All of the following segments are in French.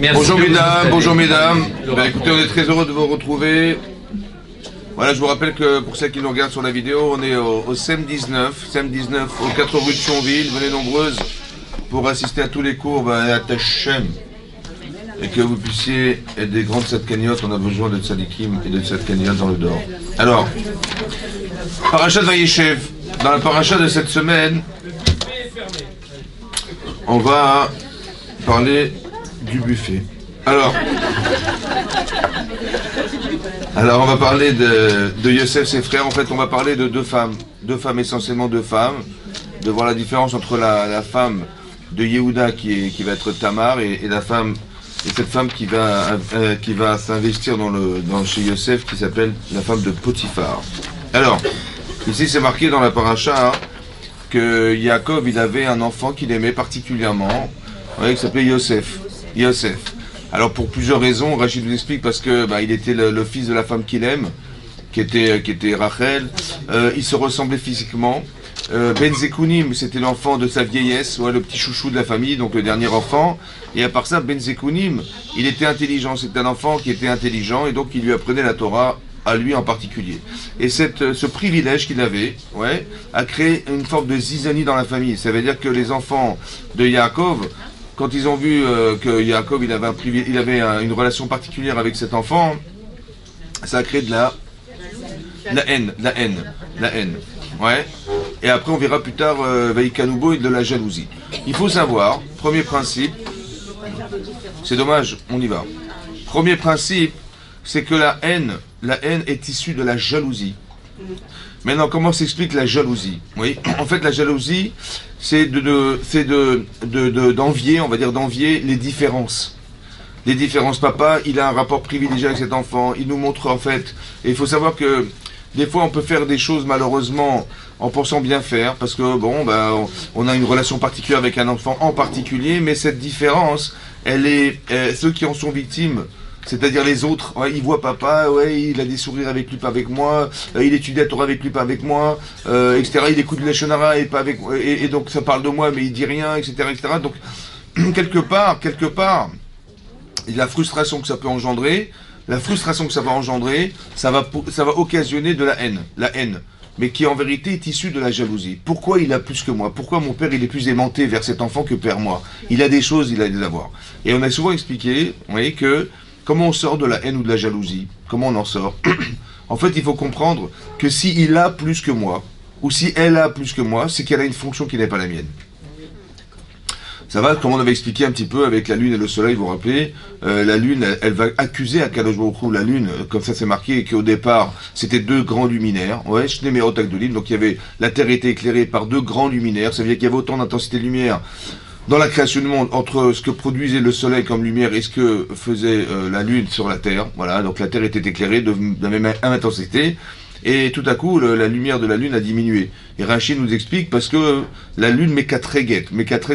Merci Bonjour de vous mesdames, installer. bonjour mesdames. Le Bah, écoutez, on est très heureux de vous retrouver. Voilà, je vous rappelle que pour ceux qui nous regardent sur la vidéo, on est au SEM19, SEM19 aux 4 rues de Thionville. Venez nombreuses pour assister à tous les cours à Tachem. Et que vous puissiez être des grandes tzadkaniyot. On a besoin de tzadikim et de tzadkaniyot dans le dehors. Alors, Parashat Vayeshev. Dans la paracha de cette semaine, on va parler du buffet. Alors on va parler de Yosef, ses frères. En fait, on va parler de deux femmes, essentiellement deux femmes, de voir la différence entre la femme de Yehuda qui va être Tamar et la femme, et cette femme qui va s'investir chez Yosef, qui s'appelle la femme de Potiphar. Alors, ici c'est marqué dans la paracha que Yaakov, il avait un enfant qu'il aimait particulièrement, qui s'appelait Yosef. Alors pour plusieurs raisons, Rachid nous explique, parce que il était le fils de la femme qu'il aime, qui était Rachel. Il se ressemblait physiquement. Ben Zekounim, c'était l'enfant de sa vieillesse, le petit chouchou de la famille, donc le dernier enfant. Et à part ça, Ben Zekounim, il était intelligent. C'était un enfant qui était intelligent, et donc il lui apprenait la Torah, à lui en particulier. Et ce privilège qu'il avait, a créé une forme de zizanie dans la famille. Ça veut dire que les enfants de Yaakov, quand ils ont vu que Yaakov il avait une relation particulière avec cet enfant, ça a créé de la haine. Et après on verra plus tard Vaïkanoubo et de la jalousie. Il faut savoir, premier principe, c'est dommage, on y va. Premier principe, c'est que la haine est issue de la jalousie. Maintenant, comment s'explique la jalousie? Oui, en fait, la jalousie, c'est d'envier, on va dire d'envier les différences. Les différences. Papa, il a un rapport privilégié avec cet enfant. Il nous montre, en fait, et il faut savoir que des fois, on peut faire des choses, malheureusement, en pensant bien faire, parce que, on a une relation particulière avec un enfant en particulier, mais cette différence, ceux qui en sont victimes, c'est-à-dire les autres, ils voient papa, il a des sourires avec lui, pas avec moi, il étudie la Torah avec lui, pas avec moi, etc. Il écoute le Lashon-Hara et pas avec, et donc ça parle de moi, mais il dit rien, etc., etc. Donc, quelque part, la frustration que ça peut engendrer, ça va occasionner de la haine, mais qui en vérité est issue de la jalousie. Pourquoi il a plus que moi? Pourquoi mon père il est plus aimanté vers cet enfant que vers moi? Il a des choses, il a des avoirs. Et on a souvent expliqué, que comment on sort de la haine ou de la jalousie? Comment on en sort? En fait, il faut comprendre que s'il a plus que moi, ou si elle a plus que moi, c'est qu'elle a une fonction qui n'est pas la mienne. Ça va, comme on avait expliqué un petit peu avec la lune et le soleil, vous vous rappelez, la lune, elle va accuser Akadosh Baruch Hu, la lune, comme ça c'est marqué, qu'au départ, c'était deux grands luminaires, Shnemerot Agdolim, donc il y avait, la terre était éclairée par deux grands luminaires, ça veut dire qu'il y avait autant d'intensité de lumière dans la création du monde, entre ce que produisait le soleil comme lumière et ce que faisait la lune sur la terre. Voilà, donc la terre était éclairée de la même intensité, et tout à coup, la lumière de la lune a diminué. Et Rachid nous explique, parce que la lune Mekatreg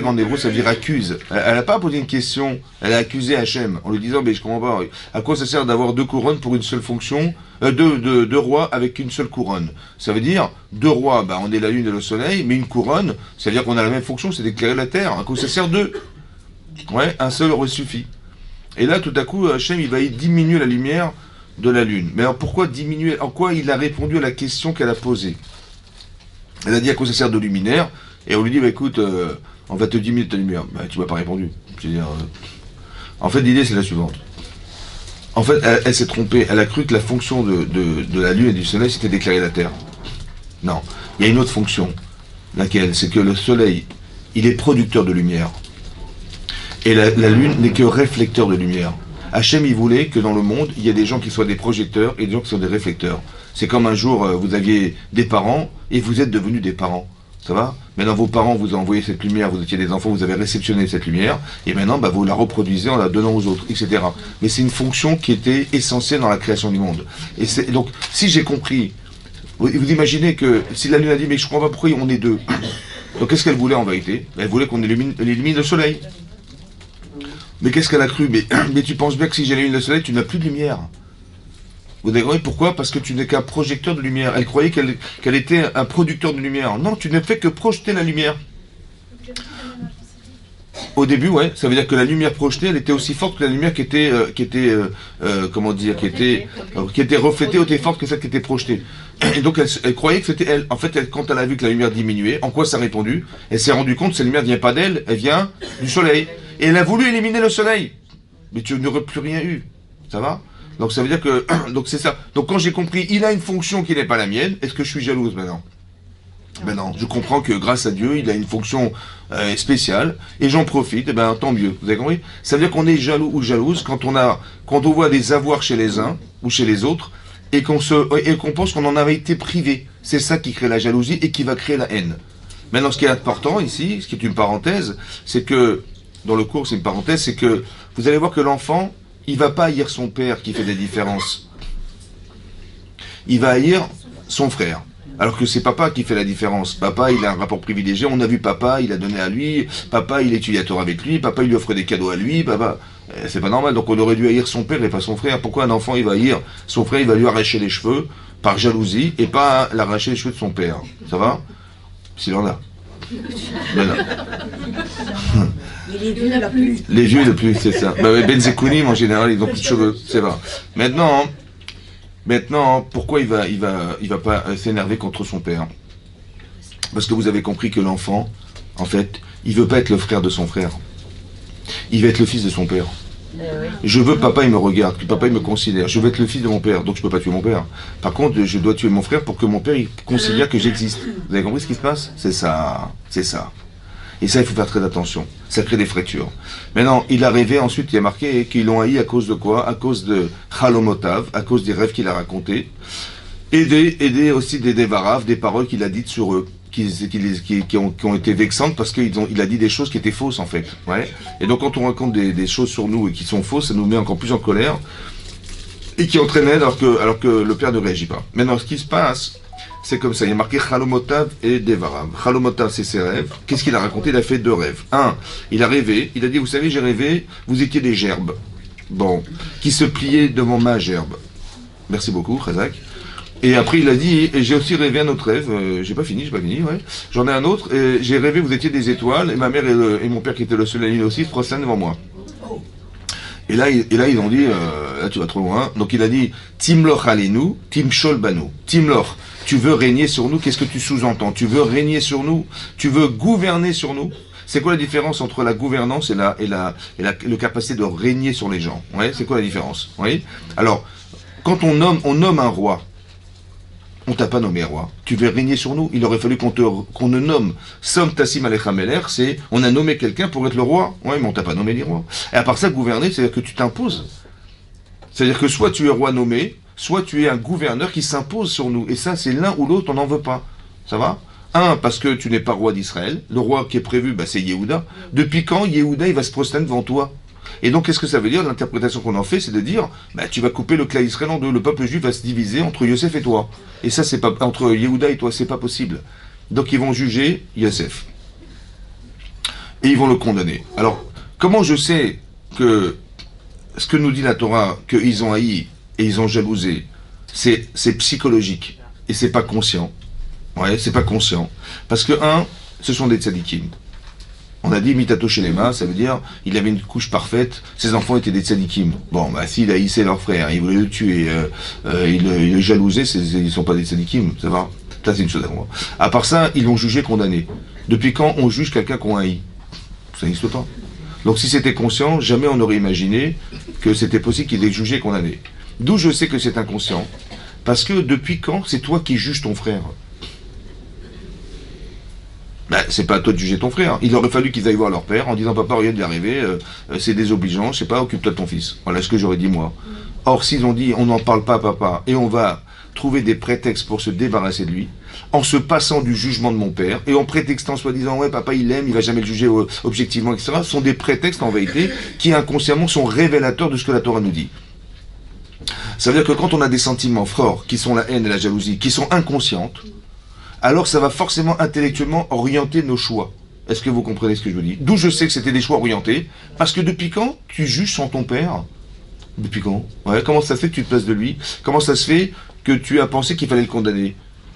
en hébreu, ça veut dire accuse. Elle n'a pas posé une question, elle a accusé Hachem, en lui disant, mais je comprends pas, à quoi ça sert d'avoir deux couronnes pour une seule fonction, deux rois avec une seule couronne? Ça veut dire, deux rois, on est la lune et le soleil, mais une couronne, ça veut dire qu'on a la même fonction, c'est d'éclairer la terre. À quoi ça sert deux? Un seul aurait suffi. Et là, tout à coup, Hachem, il va diminuer la lumière de la lune. Mais alors pourquoi diminuer? En quoi il a répondu à la question qu'elle a posée? Elle a dit à quoi ça sert de luminaire, et on lui dit, écoute, on va te diminuer ta lumière. Tu m'as pas répondu. C'est-à-dire, en fait, l'idée c'est la suivante. En fait, elle s'est trompée. Elle a cru que la fonction de la lune et du soleil, c'était d'éclairer la terre. Non. Il y a une autre fonction. Laquelle? C'est que le soleil, il est producteur de lumière. Et la lune n'est que réflecteur de lumière. Hachem, il voulait que dans le monde, il y ait des gens qui soient des projecteurs et des gens qui soient des réflecteurs. C'est comme un jour, vous aviez des parents et vous êtes devenus des parents. Ça va? Maintenant, vos parents vous ont envoyé cette lumière, vous étiez des enfants, vous avez réceptionné cette lumière, et maintenant, vous la reproduisez en la donnant aux autres, etc. Mais c'est une fonction qui était essentielle dans la création du monde. Et donc, si j'ai compris, vous imaginez que si la lune a dit, mais je comprends pas pourquoi on est deux. Donc, qu'est-ce qu'elle voulait en vérité? Elle voulait qu'on élimine le soleil. Mais qu'est-ce qu'elle a cru? Mais tu penses bien que si j'allume le soleil, tu n'as plus de lumière. Vous avez compris pourquoi? Parce que tu n'es qu'un projecteur de lumière. Elle croyait qu'elle était un producteur de lumière. Non, tu ne fais que projeter la lumière. Au début, ouais, ça veut dire que la lumière projetée, elle était aussi forte que la lumière comment dire, qui était reflétée, était forte que celle qui était projetée. Et donc elle croyait que c'était elle. En fait, quand elle a vu que la lumière diminuait, en quoi ça a répondu? Elle s'est rendue compte que cette lumière ne vient pas d'elle, elle vient du soleil. Et elle a voulu éliminer le soleil. Mais tu n'aurais plus rien eu. Ça va? Donc ça veut dire que, donc c'est ça. Donc quand j'ai compris, il a une fonction qui n'est pas la mienne, est-ce que je suis jalouse maintenant? Ben non, je comprends que grâce à Dieu, il a une fonction spéciale, et j'en profite, et ben tant mieux. Vous avez compris? Ça veut dire qu'on est jaloux ou jalouse quand on voit des avoirs chez les uns ou chez les autres, et qu'on pense qu'on en avait été privé. C'est ça qui crée la jalousie et qui va créer la haine. Maintenant, ce qui est important ici, ce qui est une parenthèse, c'est que, dans le cours, c'est une parenthèse, c'est que vous allez voir que l'enfant, il va pas haïr son père qui fait des différences. Il va haïr son frère. Alors que c'est papa qui fait la différence. Papa, il a un rapport privilégié. On a vu papa, il a donné à lui. Papa, il étudie à Torah avec lui. Papa, il lui offre des cadeaux à lui. Papa, c'est pas normal. Donc on aurait dû haïr son père et pas son frère. Pourquoi un enfant, il va haïr son frère, il va lui arracher les cheveux par jalousie et pas l'arracher les cheveux de son père. Ça va? S'il en a. Ben non. Les vieux, le plus. Les vieux, le plus, c'est ça. Ben, Benzekounim, en général, ils ont plus de cheveux. C'est vrai. Maintenant, pourquoi il va pas s'énerver contre son père? Parce que vous avez compris que l'enfant, en fait, il veut pas être le frère de son frère. Il veut être le fils de son père. Je veux papa, il me regarde, que papa, il me considère. Je veux être le fils de mon père, donc je peux pas tuer mon père. Par contre, je dois tuer mon frère pour que mon père, il considère que j'existe. Vous avez compris ce qui se passe? C'est ça. C'est ça. Et ça, il faut faire très attention. Ça crée des fractures. Maintenant, il a rêvé, ensuite, il a marqué qu'ils l'ont haï à cause de quoi? À cause de Chalomotav, à cause des rêves qu'il a racontés. Et aussi des Devarav, des paroles qu'il a dites sur eux, qui ont été vexantes parce qu'il a dit des choses qui étaient fausses, en fait. Ouais. Et donc, quand on raconte des choses sur nous et qui sont fausses, ça nous met encore plus en colère. Et qui entraînait alors que le père ne réagit pas. Maintenant, ce qui se passe, c'est comme ça, il y a marqué Chalomotav et Devarav. Chalomotav, c'est ses rêves. Qu'est-ce qu'il a raconté? Il a fait deux rêves. Un, il a rêvé, il a dit, vous savez, j'ai rêvé, vous étiez des gerbes. Bon, qui se pliaient devant ma gerbe. Merci beaucoup, Khazak. Et après, il a dit, et j'ai aussi rêvé un autre rêve, j'ai pas fini, ouais. J'en ai un autre, et j'ai rêvé, vous étiez des étoiles, et ma mère et mon père qui étaient le soleil aussi, se prosternent devant moi. Et là, ils ont dit, là tu vas trop loin. Donc il a dit, Timloch alenu, Timshol banu. Timloch, tu veux régner sur nous, qu'est-ce que tu sous-entends? Tu veux régner sur nous? Tu veux gouverner sur nous? C'est quoi la différence entre la gouvernance et le capacité de régner sur les gens? Ouais, c'est quoi la différence? Oui. Alors, quand on nomme un roi, on t'a pas nommé roi. Tu veux régner sur nous? Il aurait fallu qu'on ne nomme Som Tassim Alechameler, c'est on a nommé quelqu'un pour être le roi. Ouais, mais on t'a pas nommé les rois. Et à part ça, gouverner, c'est-à-dire que tu t'imposes. C'est-à-dire que soit tu es roi nommé, soit tu es un gouverneur qui s'impose sur nous. Et ça, c'est l'un ou l'autre, on n'en veut pas. Ça va? Un, parce que tu n'es pas roi d'Israël. Le roi qui est prévu, c'est Yehuda. Depuis quand Yehuda, il va se prosterner devant toi? Et donc, qu'est-ce que ça veut dire? L'interprétation qu'on en fait, c'est de dire, tu vas couper le clan Israël en deux. Le peuple juif va se diviser entre Yosef et toi. Et ça, c'est pas, entre Yehuda et toi, c'est pas possible. Donc, ils vont juger Yosef. Et ils vont le condamner. Alors, comment je sais que ce que nous dit la Torah, qu'ils ont haï et ils ont jalousé, c'est psychologique. Et c'est pas conscient. Ouais, c'est pas conscient. Parce que, ce sont des tzadikim. On a dit Mitato Shelema, ça veut dire il avait une couche parfaite, ses enfants étaient des tzadikim. Bon, s'il haïssait leur frère, il voulait le tuer, il le jalousait, ils sont pas des tzadikim, ça va? Ça, c'est une chose à voir. À part ça, ils l'ont jugé condamné. Depuis quand on juge quelqu'un qu'on haït? Ça n'existe pas. Donc si c'était conscient, jamais on n'aurait imaginé que c'était possible qu'il ait jugé condamné. D'où je sais que c'est inconscient. Parce que depuis quand c'est toi qui juges ton frère? C'est pas à toi de juger ton frère. Il aurait fallu qu'ils aillent voir leur père en disant papa, regarde, il est arrivé, c'est désobligeant, je sais pas, occupe-toi de ton fils. Voilà ce que j'aurais dit moi. Or, s'ils ont dit on n'en parle pas papa et on va trouver des prétextes pour se débarrasser de lui, en se passant du jugement de mon père et en prétextant soi-disant ouais papa il l'aime, il va jamais le juger objectivement, etc., sont des prétextes en vérité qui inconsciemment sont révélateurs de ce que la Torah nous dit. Ça veut dire que quand on a des sentiments forts qui sont la haine et la jalousie, qui sont inconscientes, alors ça va forcément intellectuellement orienter nos choix. Est-ce que vous comprenez ce que je veux dire? D'où je sais que c'était des choix orientés, parce que depuis quand tu juges sans ton père? Depuis quand? Ouais, comment ça se fait que tu te places de lui? Comment ça se fait que tu as pensé qu'il fallait le condamner?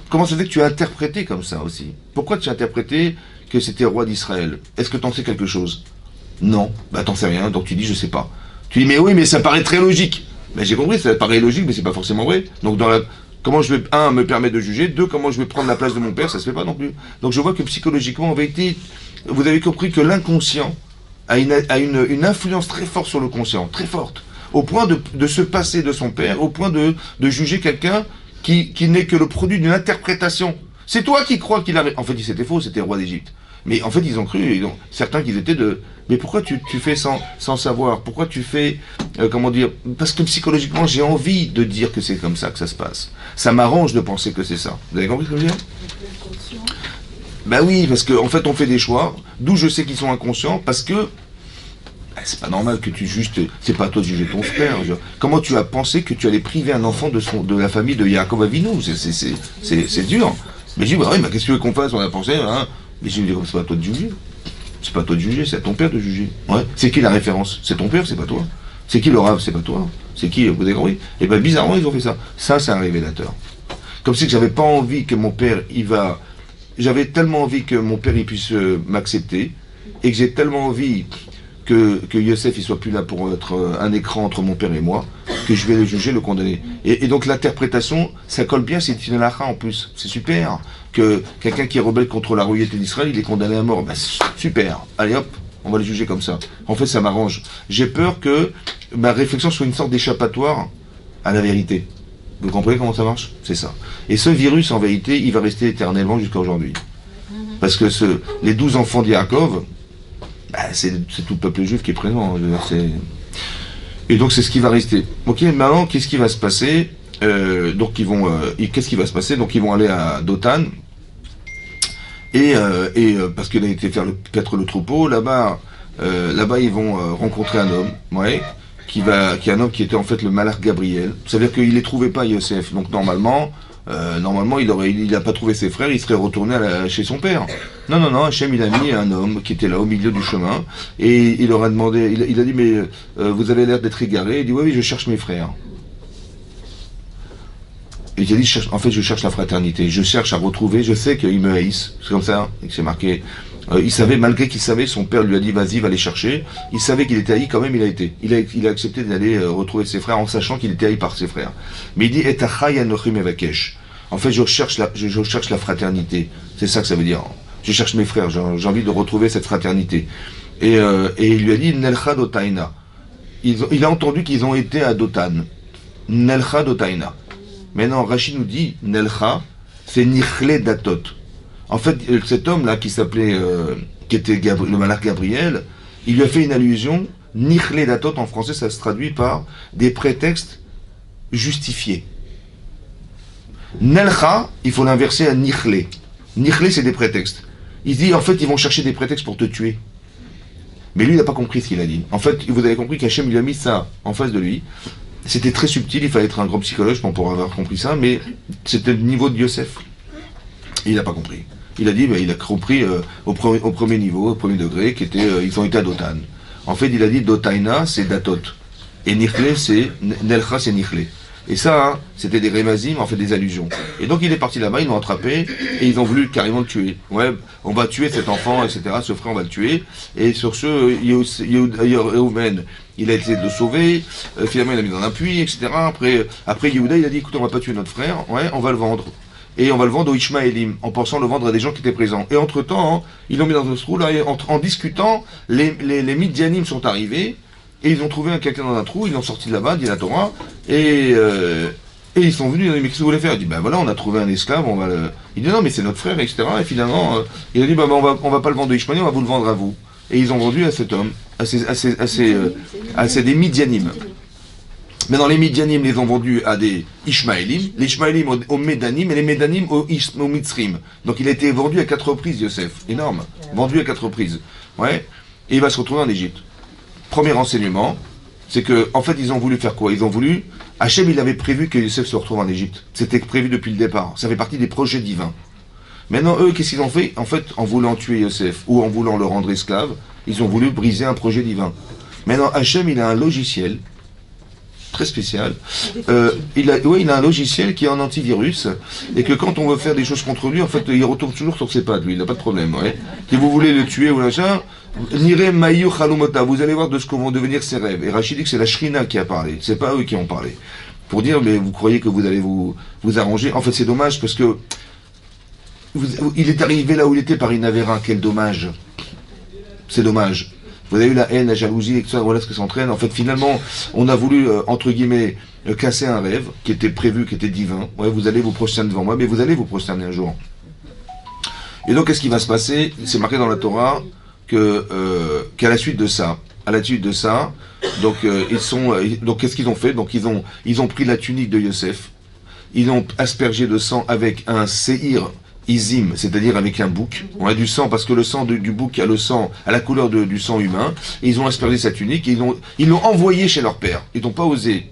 Comment ça se fait que tu as interprété comme ça aussi? Pourquoi tu as interprété que c'était roi d'Israël? Est-ce que tu en sais quelque chose? Non, bah t'en sais rien, donc tu dis je sais pas. Tu dis mais oui, mais ça paraît très logique. Ben j'ai compris, ça paraît logique, mais c'est pas forcément vrai. Donc comment je vais, un, me permettre de juger, deux, comment je vais prendre la place de mon père, ça se fait pas non plus. Donc je vois que psychologiquement, en vérité, vous avez compris que l'inconscient a une influence très forte sur le conscient, très forte, au point de se passer de son père, au point de juger quelqu'un qui n'est que le produit d'une interprétation. C'est toi qui crois qu'il a... En fait, c'était faux, c'était le roi d'Égypte. Mais en fait, ils ont cru, certains qu'ils étaient de... Mais pourquoi tu fais sans savoir? Pourquoi tu fais... comment dire? Parce que psychologiquement, j'ai envie de dire que c'est comme ça que ça se passe. Ça m'arrange de penser que c'est ça. Vous avez compris ce que je veux dire? Ben oui, parce qu'en fait, on fait des choix, d'où je sais qu'ils sont inconscients, parce que c'est pas normal que tu juste... C'est pas à toi de juger ton frère. Comment tu as pensé que tu allais priver un enfant de la famille de Yaakov Avinu? C'est dur. Mais je dis, bah oui, mais qu'est-ce que tu veux qu'on fasse? On a pensé, hein? Mais je dis, c'est pas à toi de juger. C'est pas à toi de juger, c'est à ton père de juger. Ouais. C'est qui la référence? C'est ton père, c'est pas toi. C'est qui le rave? C'est pas toi. C'est qui? Vous avez compris? Et ben bizarrement, ils ont fait ça. Ça, c'est un révélateur. Comme si que j'avais pas envie que mon père, j'avais tellement envie que mon père, il puisse m'accepter, et que j'ai tellement envie que Yosef, il soit plus là pour être un écran entre mon père et moi, que je vais le juger, le condamner. Et donc l'interprétation, ça colle bien, c'est une halakha en plus. C'est super. Que quelqu'un qui est rebelle contre la royauté d'Israël, il est condamné à mort. Ben, super. Allez hop, on va le juger comme ça. En fait, ça m'arrange. J'ai peur que ma réflexion soit une sorte d'échappatoire à la vérité. Vous comprenez comment ça marche? C'est ça. Et ce virus, en vérité, il va rester éternellement jusqu'à aujourd'hui. Parce que les 12 enfants d'Yaakov, c'est tout le peuple juif qui est présent. Et donc c'est ce qui va rester. Ok, maintenant, qu'est-ce qui va se passer? Qu'est-ce qui va se passer? Donc ils vont aller à Dothan. Parce qu'il a été faire paître le troupeau, là-bas, ils vont rencontrer un homme, ouais, qui est un homme qui était en fait le malach Gabriel. C'est-à-dire qu'il les trouvait pas, Yosef. Donc normalement, il n'a pas trouvé ses frères, il serait retourné chez son père. Non, Hachem, il a mis un homme qui était là au milieu du chemin, et il leur a demandé, il a dit, mais vous avez l'air d'être égaré. Il dit, oui, je cherche mes frères. Et il a dit, en fait, je cherche la fraternité, je cherche à retrouver, je sais qu'ils me haïssent, c'est comme ça, et que c'est marqué. Il savait, malgré qu'il savait, son père lui a dit, vas-y, va les chercher. Il savait qu'il était haï, quand même, il a été. Il a accepté d'aller retrouver ses frères en sachant qu'il était haï par ses frères. Mais il dit, et anochim evakesh. En fait, je cherche la fraternité. C'est ça que ça veut dire. Je cherche mes frères, j'ai envie de retrouver cette fraternité. Et il lui a dit, Nelcha Dotaina. Il a entendu qu'ils ont été à Dotan. Nelcha Dotaina. Maintenant, Rachid nous dit, Nelcha, c'est Nichle Datot. En fait, cet homme-là, qui était le malach Gabriel, il lui a fait une allusion, Nichle Datot, en français, ça se traduit par des prétextes justifiés. Nelcha, il faut l'inverser à Nichle. Nichle, c'est des prétextes. Il dit, en fait, ils vont chercher des prétextes pour te tuer. Mais lui, il n'a pas compris ce qu'il a dit. En fait, vous avez compris qu'Hachem, il a mis ça en face de lui. C'était très subtil, il fallait être un grand psychologue pour avoir compris ça, mais c'était le niveau de Yosef. Il n'a pas compris. Il a dit, il a compris au premier niveau, au premier degré, ils ont été à Dotan. En fait, il a dit, Dotaina, c'est Datot. Et Nichle, Nelcha, c'est Nichle. Et ça, c'était des rémazim, en fait, des allusions. Et donc, il est parti là-bas, ils l'ont attrapé, et ils ont voulu carrément le tuer. Ouais, on va tuer cet enfant, etc., ce frère, on va le tuer. Et sur ce, Reuven, il a essayé de le sauver, finalement, il l'a mis dans un puits, etc. Après Yehuda, il a dit, écoute, on va pas tuer notre frère, ouais, on va le vendre. Et on va le vendre aux Ishmaélim, en pensant le vendre à des gens qui étaient présents. Et entre-temps, ils l'ont mis dans un trou, là, et en discutant, les Midianim sont arrivés, et ils ont trouvé quelqu'un dans un trou, ils l'ont sorti de là-bas, dit la Torah, et ils sont venus, ils ont dit, mais qu'est-ce que vous voulez faire? Il dit, ben voilà, on a trouvé un esclave, on va le... Il dit, non, mais c'est notre frère, etc. Et finalement, il a dit, on va pas le vendre aux Ishmaélim, on va vous le vendre à vous. Et ils ont vendu à cet homme, à des Midianim. Maintenant, les Midianim les ont vendus à des Ishmaélim, les Ishmaélim aux Médanim, et les Médanim aux Mitzrim. Donc il a été vendu à 4 reprises, Yosef. Énorme. Vendu à 4 reprises. Ouais. Et il va se retrouver en Égypte. Premier renseignement, c'est que, en fait, ils ont voulu faire quoi? Ils ont voulu... Hachem, il avait prévu que Yosef se retrouve en Égypte. C'était prévu depuis le départ. Ça fait partie des projets divins. Maintenant, eux, qu'est-ce qu'ils ont fait? En fait, en voulant tuer Yosef, ou en voulant le rendre esclave, ils ont voulu briser un projet divin. Maintenant, Hachem, il a un logiciel très spécial. Il a un logiciel qui est en antivirus, et que quand on veut faire des choses contre lui, en fait, il retourne toujours sur ses pattes, lui, il n'a pas de problème. Ouais. Si vous voulez le tuer ou l'achat, Nire Mayu Halumota, vous allez voir de ce que vont devenir ses rêves. Et Rachid dit que c'est la Shrina qui a parlé, c'est pas eux qui ont parlé. Pour dire, mais vous croyez que vous allez vous arranger. En fait, c'est dommage parce que il est arrivé là où il était par Inavérin, quel dommage. C'est dommage. Vous avez eu la haine, la jalousie, et tout ça, voilà ce que ça entraîne. En fait, finalement, on a voulu, entre guillemets, casser un rêve qui était prévu, qui était divin. Ouais, vous allez vous prosterner devant moi, mais vous allez vous prosterner un jour. Et donc, qu'est-ce qui va se passer? C'est marqué dans la Torah qu'à la suite de ça, donc donc qu'est-ce qu'ils ont fait? Donc ils ont pris la tunique de Yosef, ils l'ont aspergé de sang avec un séhir izim, c'est-à-dire avec un bouc. On a du sang parce que le sang du bouc a le sang à la couleur du sang humain. Et ils ont aspergé sa tunique et ils l'ont envoyé chez leur père. Ils n'ont pas osé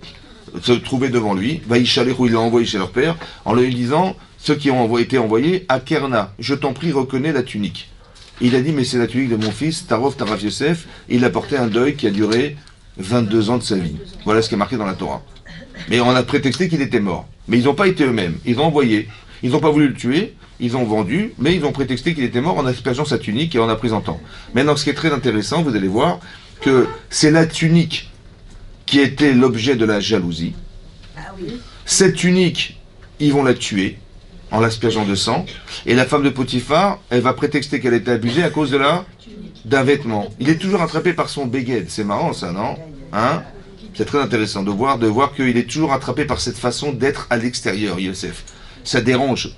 se trouver devant lui. Vaïchalerou, ils l'ont envoyé chez leur père en lui disant, ceux qui ont été envoyés, à Kerna, je t'en prie, reconnais la tunique. Il a dit, mais c'est la tunique de mon fils, Tarov Yosef. Il a porté un deuil qui a duré 22 ans de sa vie. Voilà ce qui est marqué dans la Torah. Mais on a prétexté qu'il était mort. Mais ils n'ont pas été eux-mêmes. Ils ont envoyé. Ils n'ont pas voulu le tuer. Ils ont vendu. Mais ils ont prétexté qu'il était mort en aspergeant sa tunique et en la présentant. Maintenant, ce qui est très intéressant, vous allez voir que c'est la tunique qui était l'objet de la jalousie. Cette tunique, ils vont la tuer en l'aspergeant de sang. Et la femme de Potiphar, elle va prétexter qu'elle était abusée à cause d'un vêtement. Il est toujours attrapé par son bégued. C'est marrant ça, non? Hein? C'est très intéressant de voir qu'il est toujours attrapé par cette façon d'être à l'extérieur, Yosef. Ça dérange.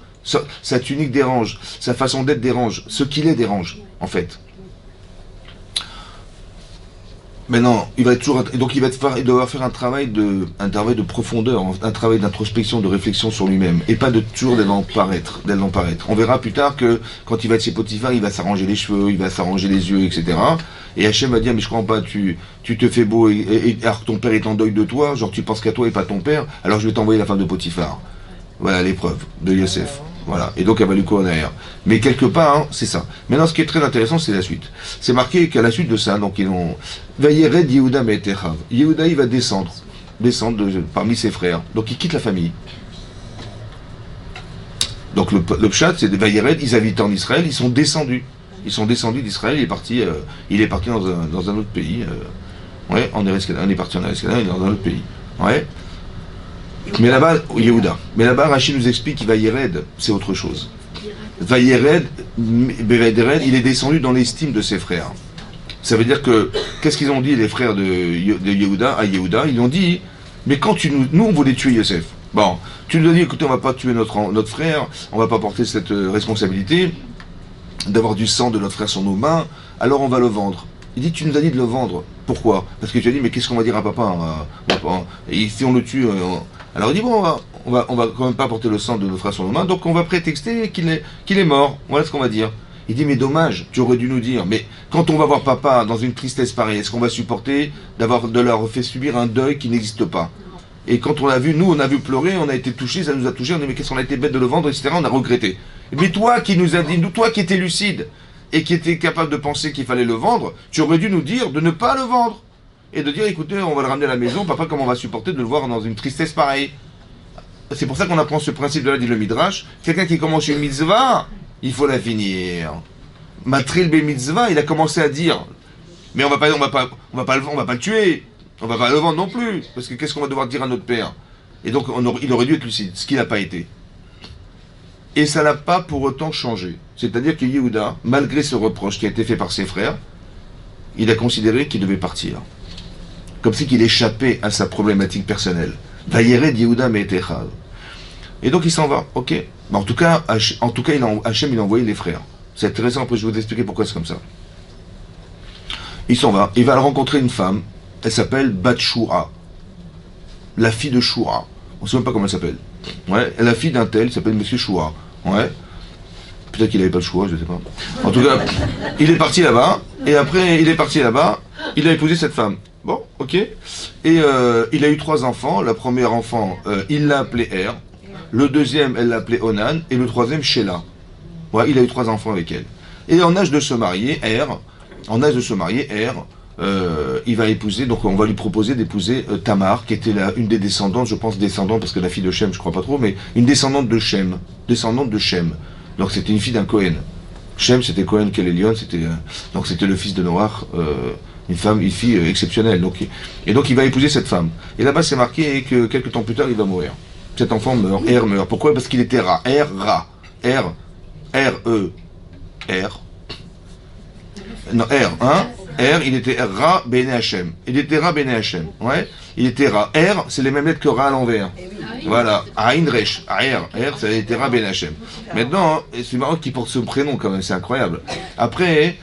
Sa tunique dérange. Sa façon d'être dérange. Ce qu'il est dérange, en fait. Maintenant, il va devoir faire un travail de profondeur, un travail d'introspection, de réflexion sur lui-même, et pas de toujours d'en paraître. On verra plus tard que quand il va être chez Potiphar, il va s'arranger les cheveux, il va s'arranger les yeux, etc. Et Hachem va dire, mais je comprends pas, tu te fais beau, et alors que ton père est en deuil de toi, genre tu penses qu'à toi et pas ton père, alors je vais t'envoyer la femme de Potiphar. Voilà l'épreuve de Yosef. Voilà. Et donc, elle va lui couronner. Mais quelque part, hein, c'est ça. Maintenant, ce qui est très intéressant, c'est la suite. C'est marqué qu'à la suite de ça, donc, Vayered Yehuda Me'etechav. Yehuda, il va descendre parmi ses frères. Donc, il quitte la famille. Donc, le pshat, c'est des Vayered, ils habitent en Israël, ils sont descendus. Ils sont descendus d'Israël, il est parti dans un autre pays. Ouais, on est parti en Erescana, il est dans un autre pays. Ouais. Mais là-bas, Yehuda. Mais là-bas, Rachid nous explique qu'il Vayered, c'est autre chose. Vayered, il est descendu dans l'estime de ses frères. Ça veut dire que, qu'est-ce qu'ils ont dit les frères de Yehuda à Yehuda? Ils ont dit, mais quand nous on voulait tuer Yosef. Bon, tu nous as dit, écoutez, on va pas tuer notre frère, on va pas porter cette responsabilité d'avoir du sang de notre frère sur nos mains, alors on va le vendre. Il dit, tu nous as dit de le vendre. Pourquoi? Parce que tu as dit, mais qu'est-ce qu'on va dire à papa? Et si on le tue, alors il dit, bon, on va quand même pas porter le sang de notre frère sur nos mains, donc on va prétexter qu'il est mort. Voilà ce qu'on va dire. Il dit, mais dommage, tu aurais dû nous dire. Mais quand on va voir papa dans une tristesse pareille, est-ce qu'on va supporter de leur faire subir un deuil qui n'existe pas? Et quand on l'a vu, nous, on a vu pleurer, on a été touchés, ça nous a touchés, on a dit, mais qu'est-ce qu'on a été bête de le vendre, etc. On a regretté. Mais toi qui nous as dit, toi qui étais lucide, et qui étais capable de penser qu'il fallait le vendre, tu aurais dû nous dire de ne pas le vendre. Et de dire, écoutez, on va le ramener à la maison, papa, comment on va supporter de le voir dans une tristesse pareille? C'est pour ça qu'on apprend ce principe de là, dit le Midrash. Quelqu'un qui commence une mitzvah, il faut la finir. Matril be mitzvah, il a commencé à dire, mais on va pas le tuer, on va pas le vendre non plus, parce que qu'est-ce qu'on va devoir dire à notre père? Et donc, il aurait dû être lucide, ce qu'il n'a pas été. Et ça n'a pas pour autant changé. C'est-à-dire que Yehuda, malgré ce reproche qui a été fait par ses frères, il a considéré qu'il devait partir. Comme si qu'il échappait à sa problématique personnelle. Vayered Yehuda Me'etechav. Et donc il s'en va, ok. Mais en tout cas, Hachem il a envoyé les frères. C'est intéressant, après je vais vous expliquer pourquoi c'est comme ça. Il s'en va, il va rencontrer une femme, elle s'appelle Bat Shura, la fille de Shura. On ne sait même pas comment elle s'appelle. Ouais, la fille d'un tel s'appelle Monsieur Shura. Ouais. Peut-être qu'il n'avait pas le choix, je ne sais pas. En tout cas, il est parti là-bas, et après il a épousé cette femme. Bon, ok. Et il a eu 3 enfants. Le premier enfant, il l'a appelé Er. Le deuxième, elle l'a appelé Onan. Et le troisième, Sheila. Ouais, il a eu 3 enfants avec elle. Et en âge de se marier, Er, il va épouser, donc on va lui proposer d'épouser Tamar, qui était une des descendantes, je pense descendante, parce que la fille de Shem, je crois pas trop, mais une descendante de Shem. Descendante de Shem. Donc c'était une fille d'un Cohen. Shem, c'était Cohen Kelelion, donc c'était le fils de Noach, une fille exceptionnelle. Et donc il va épouser cette femme. Et là-bas c'est marqué que quelques temps plus tard il va mourir. Cet enfant meurt, meurt. Pourquoi? Parce qu'il était Ra. Non, il était Ra Bene Hashem. Il était Ra Bene Hashem. Ouais. Il était Ra. C'est les mêmes lettres que Ra à l'envers. Voilà. Aïn Resh. Ça a été Ra Bene Hashem. Maintenant, c'est marrant qu'il porte ce prénom quand même, c'est incroyable. Après,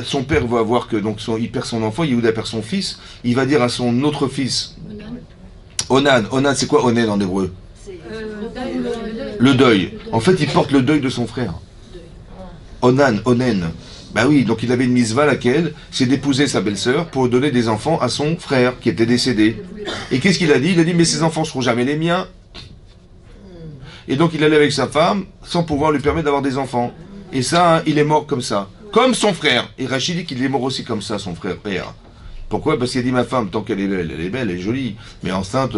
son père va voir que il perd son enfant, Yehuda perd son fils. Il va dire à son autre fils, Onan. Onan, c'est quoi Onan en hébreu? Le deuil. En fait, il porte le deuil de son frère. Onan. Bah oui, donc il avait une mitzvah laquelle c'est d'épouser sa belle-sœur pour donner des enfants à son frère qui était décédé. Et qu'est-ce qu'il a dit? Il a dit, mais ces enfants ne seront jamais les miens. Et donc il allait avec sa femme sans pouvoir lui permettre d'avoir des enfants. Et ça, hein, il est mort comme ça. Comme son frère. Et Rachid dit qu'il est mort aussi comme ça, son frère. Pourquoi? Parce qu'il a dit, ma femme, tant qu'elle est belle, elle est jolie. Mais enceinte,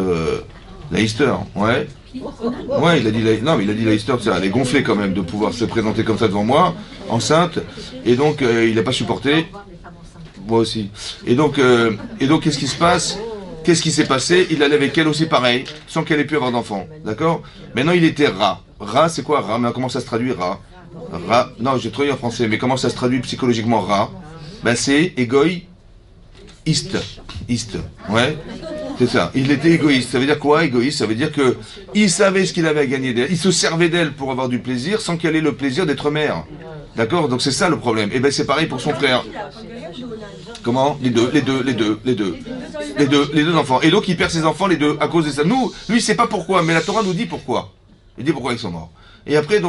Leicester, ouais. Ouais, il a dit Leicester, elle est gonflée quand même de pouvoir se présenter comme ça devant moi, enceinte. Et donc, il n'a pas supporté. Moi aussi. Et donc, qu'est-ce qui se passe? Qu'est-ce qui s'est passé? Il allait avec elle aussi pareil, sans qu'elle ait pu avoir d'enfant. D'accord? Maintenant, il était Ra. Ra, c'est quoi Ra? Mais comment ça se traduit Ra? Ra. Non, j'ai traduit en français, mais comment ça se traduit psychologiquement Ra? Ben, c'est égoïste. Ouais. C'est ça. Il était égoïste. Ça veut dire quoi, égoïste? Ça veut dire que il savait ce qu'il avait à gagner d'elle. Il se servait d'elle pour avoir du plaisir sans qu'elle ait le plaisir d'être mère. D'accord? Donc c'est ça le problème. Et ben c'est pareil pour son frère. Comment? Les deux enfants. Et donc il perd ses enfants, les deux, à cause de ça. Lui, il sait pas pourquoi, mais la Torah nous dit pourquoi. Il dit pourquoi ils sont morts. Et après,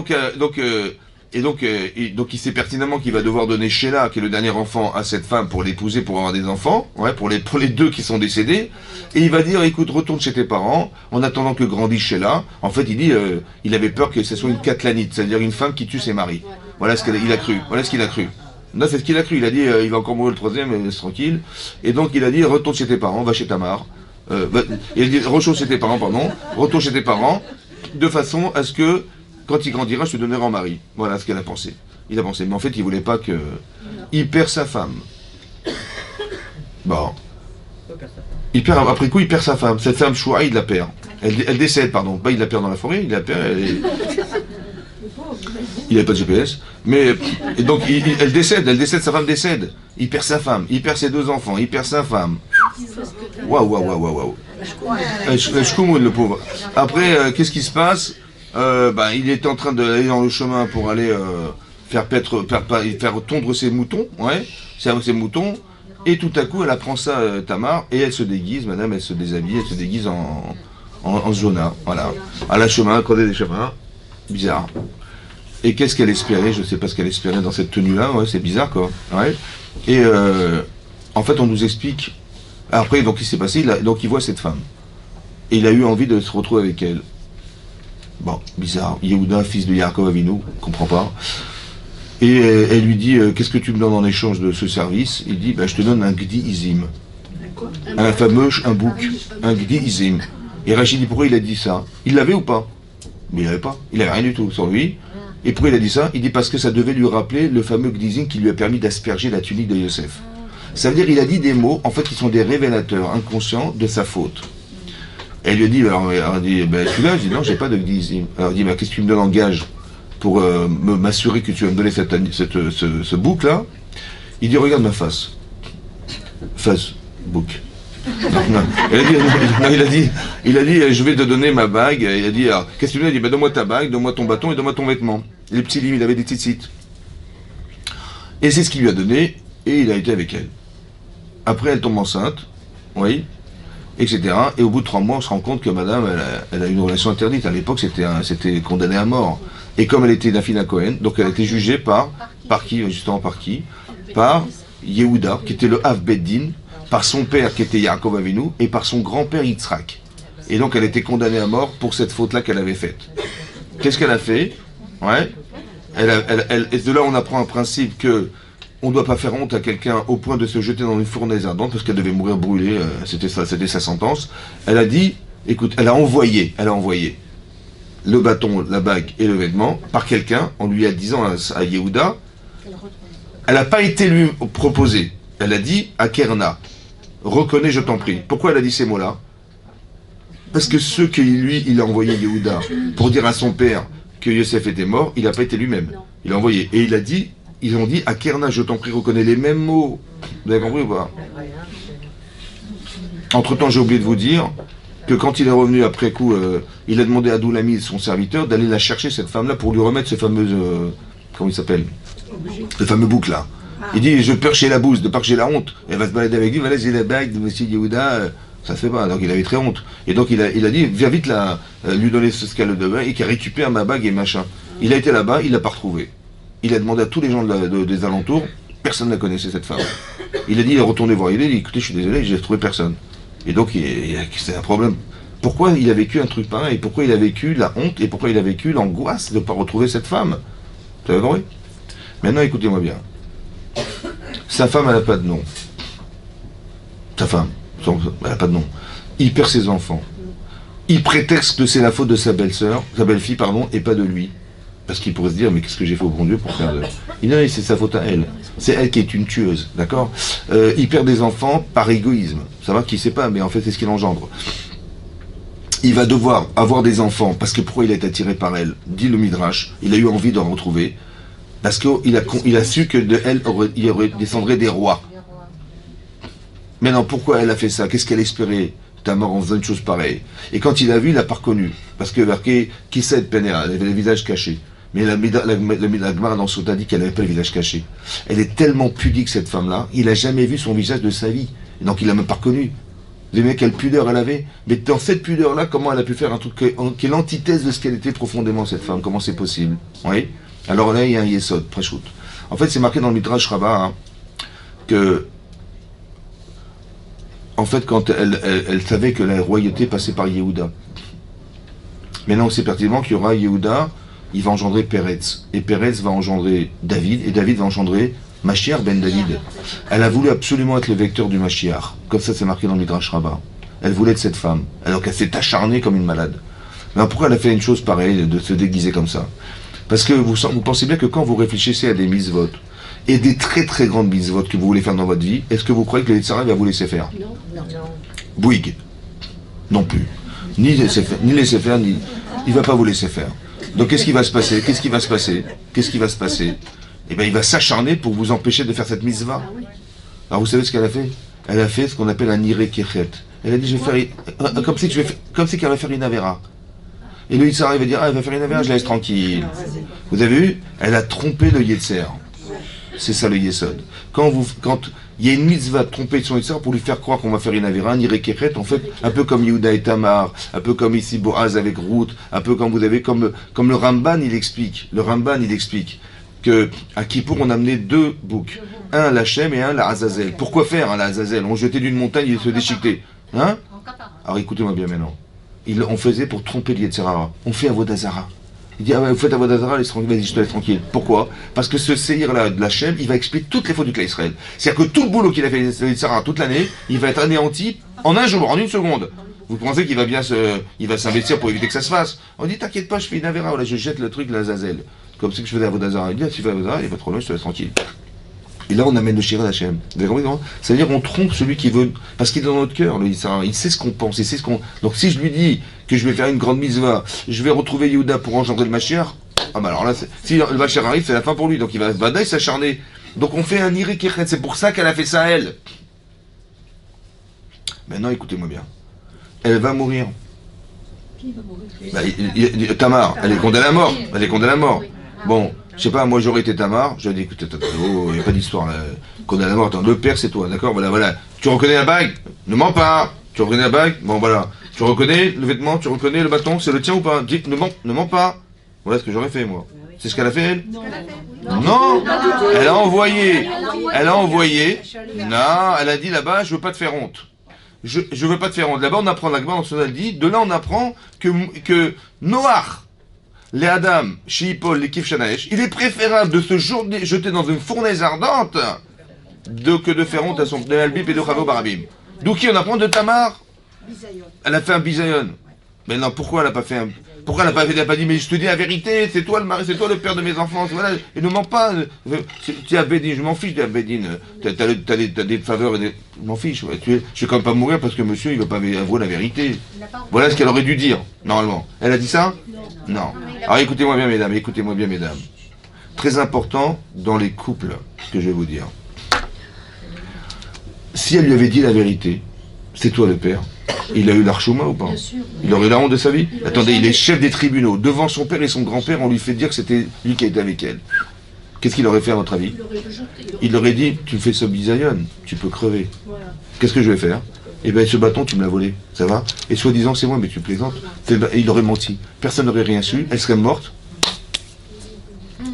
il sait pertinemment qu'il va devoir donner Sheila, qui est le dernier enfant, à cette femme pour l'épouser, pour avoir des enfants, ouais, pour les deux qui sont décédés. Et il va dire, écoute, retourne chez tes parents, en attendant que grandisse Sheila. En fait, il dit, il avait peur que ce soit une catlanite, c'est-à-dire une femme qui tue ses maris. Voilà ce qu'il a cru. Là, c'est ce qu'il a cru. Il a dit, il va encore mourir le troisième, mais c'est tranquille. Et donc, il a dit, retourne chez tes parents, va chez Tamar. Il dit, retourne chez tes parents, de façon à ce que, quand il grandira, je te donnerai en mari. Voilà ce qu'il a pensé. Il a pensé. Mais en fait, il voulait pas que... Il perd sa femme. Bon. Après coup, il perd sa femme. Cette femme, Choua, il la perd. Elle décède, pardon. Pas il la perd dans la forêt, il la perd... Il n'avait pas de GPS. Mais... Et donc, elle décède, sa femme décède. Il perd sa femme, il perd ses deux enfants, il perd sa femme. Waouh. Le pauvre. Après, qu'est-ce qui se passe? Il était en train d'aller dans le chemin pour aller faire tondre ses moutons, ouais, ses moutons, et tout à coup elle apprend ça, Tamar, et elle se déguise, madame, elle se déshabille, elle se déguise en Zona, voilà, à la chemin, creuser des chemins, bizarre. Et qu'est-ce qu'elle espérait? Je sais pas ce qu'elle espérait dans cette tenue-là, ouais, c'est bizarre quoi, ouais. Et en fait on nous explique, après donc il s'est passé, donc il voit cette femme, et il a eu envie de se retrouver avec elle. Bon, bizarre. Yehuda, fils de Yaakov Avinu, comprend pas. Et elle lui dit, qu'est-ce que tu me donnes en échange de ce service? Il dit, je te donne un Gdi Izim. Un bouc, un Gdi Izim. Et Rachid dit, pourquoi il a dit ça? Il l'avait ou pas? Mais il l'avait pas. Il avait rien du tout sur lui. Et pourquoi il a dit ça? Il dit parce que ça devait lui rappeler le fameux Gdi Izim qui lui a permis d'asperger la tunique de Yosef. Ça veut dire, il a dit des mots, en fait, qui sont des révélateurs inconscients de sa faute. Elle lui a dit, tu l'as? Je dis, non, j'ai pas de Gdizim. Alors, il dit, qu'est-ce que tu me donnes en gage pour m'assurer que tu vas me donner ce bouc-là? Il dit, regarde ma face. Face, bouc. Non. Il a dit, je vais te donner ma bague. Il a dit, qu'est-ce que tu me donnes? Il dit, donne-moi ta bague, donne-moi ton bâton et donne-moi ton vêtement. Les petits livres, il avait des tzitzit. Et c'est ce qu'il lui a donné, et il a été avec elle. Après, elle tombe enceinte, oui, etc. Et au bout de 3 mois, on se rend compte que madame, elle a une relation interdite. À l'époque, c'était condamné à mort. Et comme elle était d'Afina Cohen, donc elle a été jugée par qui, justement, par qui? Par Yehuda, qui était le Hav Beddin, par son père, qui était Yaakov Avinu, et par son grand-père Yitzhak. Et donc, elle était condamnée à mort pour cette faute-là qu'elle avait faite. Qu'est-ce qu'elle a fait? Ouais. Et de là, on apprend un principe que on ne doit pas faire honte à quelqu'un au point de se jeter dans une fournaise ardente parce qu'elle devait mourir brûlée, c'était sa sentence. Elle a dit, écoute, elle a envoyé le bâton, la bague et le vêtement par quelqu'un en lui disant à Yehuda, elle n'a pas été lui proposée. Elle a dit à Kerna, reconnais, je t'en prie. Pourquoi elle a dit ces mots-là? Parce que ceux que lui, il a envoyé Yehuda pour dire à son père que Yosef était mort, il n'a pas été lui-même. Il a envoyé. Et il a dit, ils ont dit à Kerna, je t'en prie, reconnais les mêmes mots. Vous avez compris ou pas? Entre-temps, j'ai oublié de vous dire que quand il est revenu après coup, il a demandé à Doulami, son serviteur, d'aller la chercher, cette femme-là, pour lui remettre ce fameux... comment il s'appelle? Le fameux bouc là. Il dit, je peur chez la bouse, de peur que j'ai la honte. Elle va se balader avec lui, voilà, j'ai la bague de monsieur Yehuda, ça se fait pas. Donc il avait très honte. Et donc il a dit, viens vite là, lui donner ce scale de bain, et qu'il récupère ma bague et machin. Il a été là-bas, il l'a pas retrouvé. Il a demandé à tous les gens des alentours, personne ne la connaissait cette femme. Il a dit, il est retourné voir, il a dit, écoutez, je suis désolé, j'ai trouvé personne. Et donc c'est un problème. Pourquoi il a vécu un truc pareil? Pourquoi il a vécu la honte et pourquoi il a vécu l'angoisse de ne pas retrouver cette femme? Vous avez compris? Maintenant, écoutez-moi bien. Sa femme, elle n'a pas de nom. Sa femme, elle n'a pas de nom. Il perd ses enfants. Il prétexte que c'est la faute de sa belle-sœur, sa belle-fille, pardon, et pas de lui. Parce qu'il pourrait se dire, mais qu'est-ce que j'ai fait au bon Dieu pour faire de... Il dit, non, c'est sa faute à elle. C'est elle qui est une tueuse, d'accord? Il perd des enfants par égoïsme. Ça va, qui sait pas, mais en fait, c'est ce qu'il engendre. Il va devoir avoir des enfants, parce que pourquoi il a été attiré par elle? Dit le Midrash, il a eu envie d'en retrouver. Parce qu'il a su que de elle, il descendrait des rois. Maintenant, pourquoi elle a fait ça? Qu'est-ce qu'elle espérait, ta mort, en faisant une chose pareille? Et quand il a vu, il l'a pas reconnu. Parce que qui sait Pénéa, elle avait le visage caché. Mais la Gemara dans Sota dit qu'elle n'avait pas le visage caché. Elle est tellement pudique, cette femme-là, il n'a jamais vu son visage de sa vie. Et donc il l'a même pas reconnu. Vous avez vu quelle pudeur elle avait? Mais dans cette pudeur-là, comment elle a pu faire un truc qui est l'antithèse de ce qu'elle était profondément, cette femme? Comment c'est possible? Oui. Alors là, il y a un Yesod, Prashut. En fait, c'est marqué dans le Midrash Rabbah que, en fait, quand elle savait que la royauté passait par Yehuda. Maintenant, on sait pertinemment qu'il y aura Yehuda, il va engendrer Peretz. Et Peretz va engendrer David, et David va engendrer Mashiach ben David. Elle a voulu absolument être le vecteur du Mashiach. Comme ça, c'est marqué dans le Midrash Rabbah. Elle voulait être cette femme, alors qu'elle s'est acharnée comme une malade. Mais pourquoi elle a fait une chose pareille, de se déguiser comme ça? Parce que vous pensez bien que quand vous réfléchissez à des mitzvot, et des très très grandes mitzvot que vous voulez faire dans votre vie, est-ce que vous croyez que le Yetzirah va vous laisser faire? Non. Bouygues. Non plus. Ni laisser faire, ni... Il ne va pas vous laisser faire. Donc qu'est-ce qui va se passer? Eh bien, il va s'acharner pour vous empêcher de faire cette mitzvah. Alors vous savez ce qu'elle a fait? Elle a fait ce qu'on appelle un iré kechet. Elle a dit, je vais faire... Comme si qu'elle va faire une avera. Et le Yetzirah, il va dire, elle va faire une avera, je la laisse tranquille. Vous avez vu? Elle a trompé le Yetzer. C'est ça le Yesod. Quand il y a une mitzvah de tromper son Yetzirah pour lui faire croire qu'on va faire une avera, un iré kechet, en fait, un peu comme Yehuda et Tamar, un peu comme ici Boaz avec Ruth, un peu comme vous avez, comme le Ramban, il explique. Le Ramban, il explique que à Kippour, on a amené deux boucs. Un l'Hachem et un la Azazel. Pourquoi faire un la Azazel? On jetait d'une montagne, il se déchiquetait. Hein? Alors écoutez-moi bien maintenant. On faisait pour tromper le Yetzirah. On fait Avodazara. Il dit, ah ouais, vous faites Avodazara, vas-y, je te laisse tranquille. Pourquoi? Parce que ce séhir-là de l'Hachem, il va expliquer toutes les fautes du clan Israël. C'est-à-dire que tout le boulot qu'il a fait le Yetzirah toute l'année, il va être anéanti en un jour, en une seconde. Vous pensez qu'il va bien s'investir pour éviter que ça se fasse? On dit, t'inquiète pas, je fais une avera, voilà, je jette le truc, la Azazel. Comme si je faisais Avodazara. Il dit, ah, si tu fais Avodazara, il n'y a pas de problème, je te laisse tranquille. Et là, on amène le Shira d'Hachem. Vous avez compris, non? C'est-à-dire, on trompe celui qui veut. Parce qu'il est dans notre cœur, le Yitzhak. Il sait ce qu'on pense, il sait ce qu'on. Donc, si je lui dis que je vais faire une grande mitzvah, je vais retrouver Yehuda pour engendrer le Mashiach, ah, bah alors là, si le Mashiach arrive, c'est la fin pour lui. Donc, il va se s'acharner. Donc, on fait un iré kechet. C'est pour ça qu'elle a fait ça, elle. Maintenant, écoutez-moi bien. Elle va mourir. Qui va mourir? Tamar, elle est condamnée à mort. Elle est condamnée à mort. Bon. Je sais pas, moi j'aurais été Tamar, j'aurais dit, écoute, il n'y a pas d'histoire, qu'on a la mort, attends, le père c'est toi, d'accord, voilà. Tu reconnais la bague? Ne mens pas. Tu reconnais la bague? Bon, voilà. Tu reconnais le vêtement? Tu reconnais le bâton? C'est le tien ou pas? Dis, ne mens pas. Voilà ce que j'aurais fait, moi. C'est ce qu'elle a fait, elle? Non. Elle a envoyé. Non, elle a dit là-bas, je veux pas te faire honte. Je veux pas te faire honte. Là-bas, on apprend, là-bas, elle dit, de là, on apprend que Noach, les Adam, Shipol, les Kif Shanaesh, il est préférable de se jeter dans une fournaise ardente que de faire honte à son Albip et de Chavo Barabim. D'où qui on apprend de Tamar? Elle a fait un bisayon. Mais non, pourquoi elle n'a pas fait un... Pourquoi elle n'a pas dit, mais je te dis la vérité, c'est toi le mari, c'est toi le père de mes enfants, voilà, et ne mens pas. Tu as Bédine, je m'en fiche de Bédine. T'as des faveurs, je m'en fiche. Ouais. Je vais quand même pas mourir parce que monsieur, il va pas avouer la vérité. Voilà ce qu'elle aurait dû dire, normalement. Elle a dit ça? Non. Alors écoutez-moi bien, mesdames, écoutez-moi bien, mesdames. Très important dans les couples, ce que je vais vous dire. Si elle lui avait dit la vérité, c'est toi le père, il a eu l'archouma ou pas? Il aurait la honte de sa vie? Attendez, il est chef des tribunaux. Devant son père et son grand-père, on lui fait dire que c'était lui qui était avec elle. Qu'est-ce qu'il aurait fait à votre avis? Il aurait dit, tu me fais ce bisayon, tu peux crever. Qu'est-ce que je vais faire? Eh bien, ce bâton, tu me l'as volé, ça va? Et soi-disant, c'est moi, mais tu plaisantes. Il aurait menti. Personne n'aurait rien su, elle serait morte.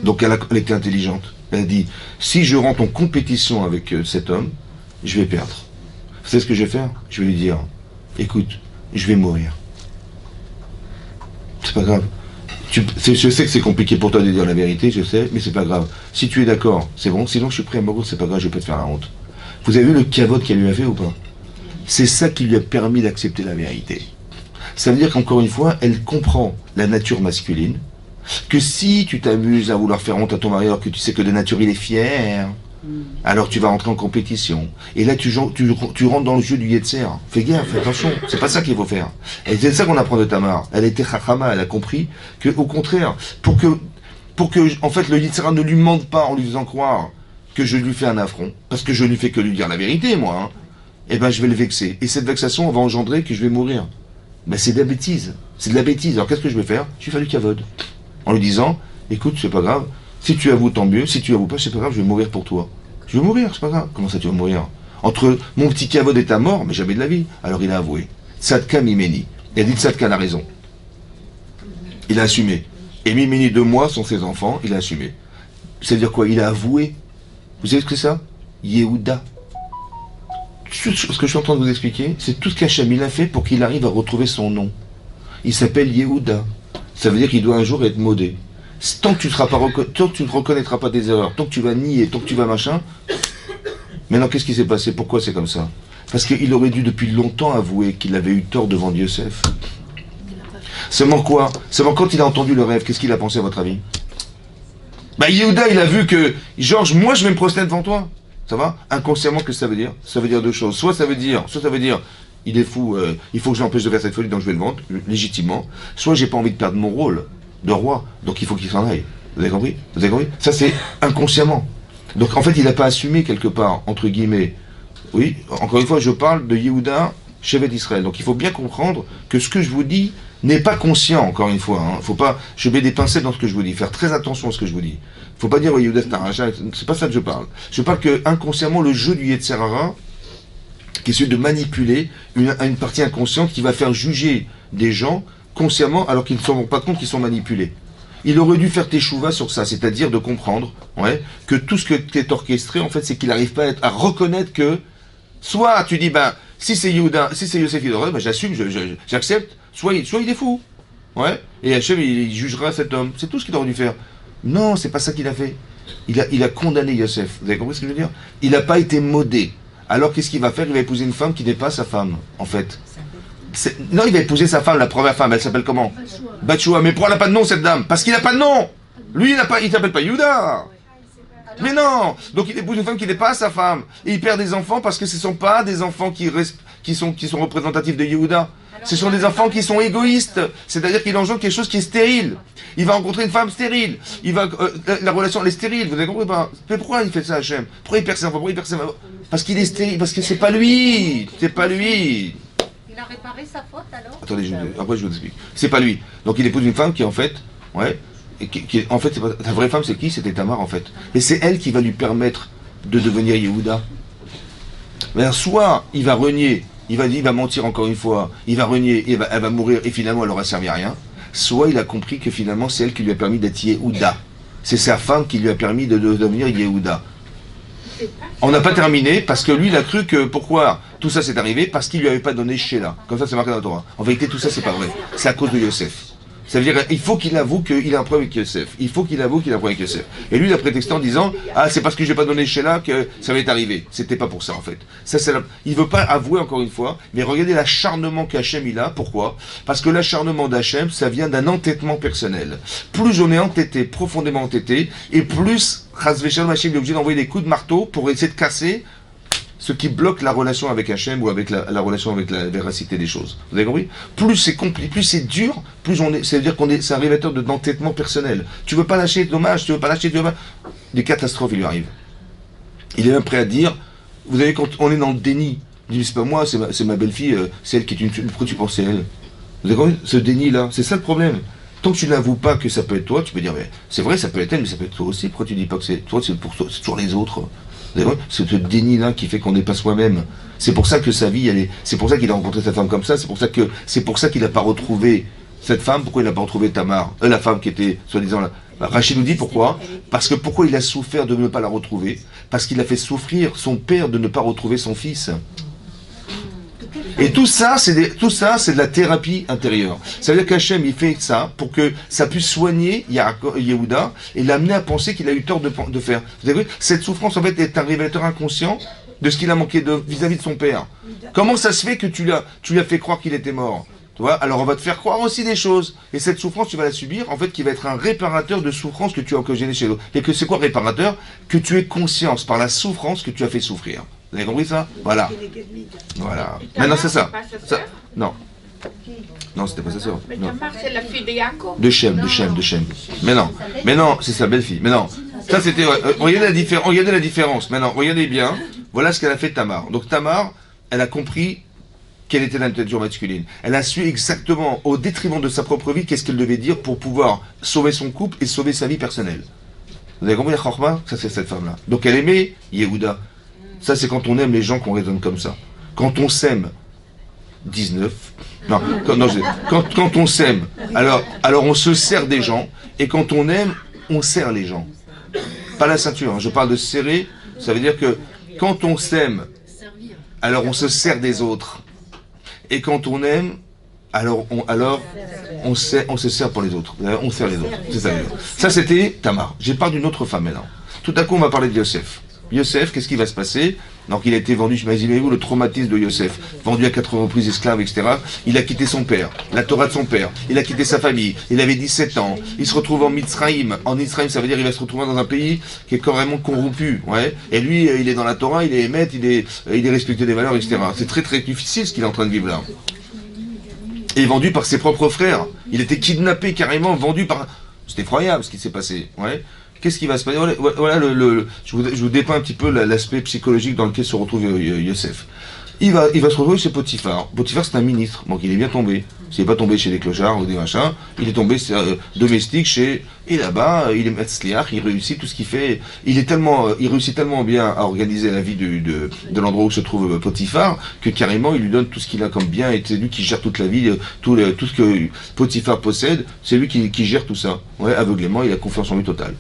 Donc elle était intelligente. Elle a dit, si je rentre en compétition avec cet homme, je vais perdre. Vous savez ce que je vais faire? Je vais lui dire, écoute, je vais mourir. C'est pas grave. Je sais que c'est compliqué pour toi de dire la vérité, je sais, mais c'est pas grave. Si tu es d'accord, c'est bon. Sinon, je suis prêt à mourir, c'est pas grave, je peux te faire la honte. Vous avez vu le cavote qu'elle lui a fait ou pas? C'est ça qui lui a permis d'accepter la vérité. Ça veut dire qu'encore une fois, elle comprend la nature masculine, que si tu t'amuses à vouloir faire honte à ton mari alors que tu sais que de nature il est fier, alors tu vas rentrer en compétition. Et là, tu rentres dans le jeu du Yetzer. Fais gaffe, fais attention. C'est pas ça qu'il faut faire. Et c'est ça qu'on apprend de Tamar. Elle était chachama, elle a compris que, au contraire, pour que, en fait, le Yetzer ne lui mente pas en lui faisant croire que je lui fais un affront, parce que je ne lui fais que lui dire la vérité, moi, hein, eh ben, je vais le vexer. Et cette vexation va engendrer que je vais mourir. Ben, c'est de la bêtise. C'est de la bêtise. Alors, qu'est-ce que je vais faire? Je vais faire du kavod. En lui disant, écoute, c'est pas grave. Si tu avoues, tant mieux. Si tu avoues pas, c'est pas grave, je vais mourir pour toi. Je vais mourir, c'est pas grave. Comment ça, tu vas mourir? Entre mon petit kavod et ta mort, mais jamais de la vie. Alors il a avoué. Tzadka Mimeni. Il a dit Tzadka a raison. Il a assumé. Et Mimeni de moi sont ses enfants, il a assumé. C'est-à-dire quoi? Il a avoué. Vous savez ce que c'est ça? Yehuda. Ce que je suis en train de vous expliquer, c'est tout ce qu'Hachem il a fait pour qu'il arrive à retrouver son nom. Il s'appelle Yehuda. Ça veut dire qu'il doit un jour être modé. Tant que tu ne reconnaîtras pas tes erreurs, tant que tu vas nier, tant que tu vas machin. Maintenant, qu'est-ce qui s'est passé? Pourquoi c'est comme ça? Parce qu'il aurait dû depuis longtemps avouer qu'il avait eu tort devant Yosef. Seulement quoi? Seulement quand il a entendu le rêve, qu'est-ce qu'il a pensé à votre avis? Bah Yehuda, il a vu que, Georges, moi je vais me prosterner devant toi. Ça va? Inconsciemment, qu'est-ce que ça veut dire? Ça veut dire deux choses. Soit ça veut dire, il est fou, il faut que je l'empêche de faire cette folie, donc je vais le vendre, légitimement. Soit j'ai pas envie de perdre mon rôle de roi, donc il faut qu'il s'en aille. Vous avez compris? Vous avez compris? Ça c'est inconsciemment. Donc en fait il n'a pas assumé quelque part, entre guillemets. Oui, encore une fois je parle de Yehuda, chevet d'Israël. Donc il faut bien comprendre que ce que je vous dis n'est pas conscient, encore une fois. Faut pas, je mets des pincettes dans ce que je vous dis, faire très attention à ce que je vous dis. Faut pas dire oh, Yehuda c'est un rachat, c'est pas ça que je parle. Je parle que inconsciemment le jeu du Yetzer Hara, qui est celui de manipuler une partie inconsciente qui va faire juger des gens consciemment alors qu'ils ne se rendent pas compte qu'ils sont manipulés. Il aurait dû faire teshuva sur ça, c'est-à-dire de comprendre que tout ce qui est orchestré, en fait, c'est qu'il n'arrive pas à reconnaître que, soit tu dis, ben, si c'est Yehuda, si c'est Yosef Hidorah, ben, j'assume, j'accepte, soit il est fou. Et Hachem, il jugera cet homme. C'est tout ce qu'il aurait dû faire. Non, c'est pas ça qu'il a fait. Il a condamné Yosef. Vous avez compris ce que je veux dire? Il n'a pas été modé. Alors qu'est-ce qu'il va faire? Il va épouser une femme qui n'est pas sa femme, en fait. Non, il va épouser sa femme, la première femme, elle s'appelle comment? Batchoua. Mais pourquoi elle n'a pas de nom, cette dame? Parce qu'il n'a pas de nom. Lui, il s'appelle pas Yehuda. Mais non. Donc il épouse une femme qui n'est pas sa femme. Et il perd des enfants parce que ce ne sont pas des enfants qui sont représentatifs de Yehuda. Ce sont des enfants qui sont égoïstes. C'est-à-dire qu'il engendre quelque chose qui est stérile. Il va rencontrer une femme stérile. La relation, elle est stérile. Vous avez compris pas? Mais pourquoi il fait ça, Hachem? Pourquoi il perd ses enfants? Pourquoi il perd ses enfants? Parce qu'il est stérile. Parce que c'est pas lui. C'est pas lui. Il a réparé sa faute alors? Attendez, après je vous explique. C'est pas lui. Donc il épouse une femme qui en fait, en fait, la vraie femme c'est qui? C'était Tamar en fait. Et c'est elle qui va lui permettre de devenir Yehuda. Mais soit il va renier, il va mentir encore une fois, il va renier, elle va mourir et finalement elle aura servi à rien. Soit il a compris que finalement c'est elle qui lui a permis d'être Yehuda. C'est sa femme qui lui a permis de devenir Yehuda. On n'a pas terminé parce que lui il a cru que pourquoi tout ça s'est arrivé parce qu'il lui avait pas donné Sheila. Comme ça c'est marqué dans la Torah. En vérité tout ça c'est pas vrai. C'est à cause de Yosef. Ça veut dire, il faut qu'il avoue qu'il a un problème avec Yosef. Il faut qu'il avoue qu'il a un problème avec Yosef. Et lui, il a prétexté en disant, ah, c'est parce que je n'ai pas donné Sheila que ça m'est arrivé. C'était pas pour ça, en fait. Ça, il veut pas avouer, encore une fois, mais regardez l'acharnement qu'Hachem il a. Pourquoi? Parce que l'acharnement d'Hachem, ça vient d'un entêtement personnel. Plus on est entêté, profondément entêté, et plus, Chas v'Shalom, Hachem est obligé d'envoyer des coups de marteau pour essayer de casser ce qui bloque la relation avec Hachem ou avec la relation avec la véracité des choses. Vous avez compris? Plus c'est compliqué, plus c'est dur, plus on est. Ça veut dire c'est un révélateur d'entêtement personnel. Tu veux pas lâcher dommage, tu veux pas lâcher, des catastrophes, il lui arrive. Il est même prêt à dire, vous savez, quand on est dans le déni, il dit c'est pas moi, c'est ma belle-fille, c'est elle qui est une. Pourquoi tu penses à elle? Vous avez compris? Ce déni-là, c'est ça le problème. Tant que tu n'avoues pas que ça peut être toi, tu peux dire, mais c'est vrai, ça peut être elle, mais ça peut être toi aussi. Pourquoi tu dis pas que c'est toi, c'est pour toi, c'est toujours les autres? C'est ce déni-là qui fait qu'on n'est pas soi-même. C'est pour ça que sa vie, c'est pour ça qu'il a rencontré cette femme comme ça, c'est pour ça qu'il n'a pas retrouvé cette femme. Pourquoi il n'a pas retrouvé Tamar, la femme qui était soi-disant là. Rachid nous dit pourquoi. Parce que pourquoi il a souffert de ne pas la retrouver? Parce qu'il a fait souffrir son père de ne pas retrouver son fils. Et tout ça, c'est de la thérapie intérieure. Ça veut dire qu'Hachem, il fait ça pour que ça puisse soigner Yehuda et l'amener à penser qu'il a eu tort de faire. Vous avez vu? Cette souffrance, en fait, est un révélateur inconscient de ce qu'il a manqué vis-à-vis de son père. Comment ça se fait que tu lui as fait croire qu'il était mort? Tu vois? Alors on va te faire croire aussi des choses. Et cette souffrance, tu vas la subir, en fait, qui va être un réparateur de souffrance que tu as occasionnée chez l'autre. Et que c'est quoi réparateur? Que tu aies conscience par la souffrance que tu as fait souffrir. Vous avez compris ça? Voilà. Voilà. Maintenant, c'est ça. Non. Non, c'était pas sa sœur. Mais Tamar, c'est la fille de Yaakov. De Shem. Mais non, c'est sa belle-fille. Mais non. Ça, c'était. Regardez la différence. Maintenant, regardez bien. Voilà ce qu'elle a fait Tamar. Donc, Tamar, elle a compris quelle était la nature masculine. Elle a su exactement, au détriment de sa propre vie, qu'est-ce qu'elle devait dire pour pouvoir sauver son couple et sauver sa vie personnelle. Vous avez compris la chorma? Ça, c'est cette femme-là. Donc, elle aimait Yehuda. Ça, c'est quand on aime les gens qu'on raisonne comme ça. Quand on s'aime, 19. Non, quand on s'aime, alors on se sert des gens, et quand on aime, on sert les gens. Pas la ceinture, hein, je parle de serrer, ça veut dire que quand on s'aime, alors on se sert des autres. Et quand on aime, alors on se sert pour les autres. On sert les autres. C'est ça. Ça, c'était Tamar. J'ai parlé d'une autre femme maintenant. Tout à coup, on va parler de Yosef. Yosef, qu'est-ce qui va se passer? Donc il a été vendu, imaginez-vous le traumatisme de Yosef, vendu à 4 reprises esclave, etc. Il a quitté son père, la Torah de son père, il a quitté sa famille, il avait 17 ans, il se retrouve en Mitzraïm. En Mitzraïm, ça veut dire qu'il va se retrouver dans un pays qui est carrément corrompu, ouais. Et lui, il est dans la Torah, il est émette, il est respecté des valeurs, etc. C'est très très difficile ce qu'il est en train de vivre là. Et vendu par ses propres frères. Il était kidnappé carrément, vendu par... C'est effroyable ce qui s'est passé, ouais. Qu'est-ce qui va se passer? Voilà je vous dépeins un petit peu l'aspect psychologique dans lequel se retrouve Yosef. Il va se retrouver chez Potiphar. Potiphar, c'est un ministre, donc il est bien tombé. S'il n'est pas tombé chez les clochards ou des machins, il est tombé domestique chez... Et là-bas, il est Metzliach, il réussit tout ce qu'il fait. Il réussit tellement bien à organiser la vie de l'endroit où se trouve Potiphar, que carrément, il lui donne tout ce qu'il a comme bien, et c'est lui qui gère toute la vie, tout ce que Potiphar possède, c'est lui qui gère tout ça. Ouais, aveuglément, il a confiance en lui totale.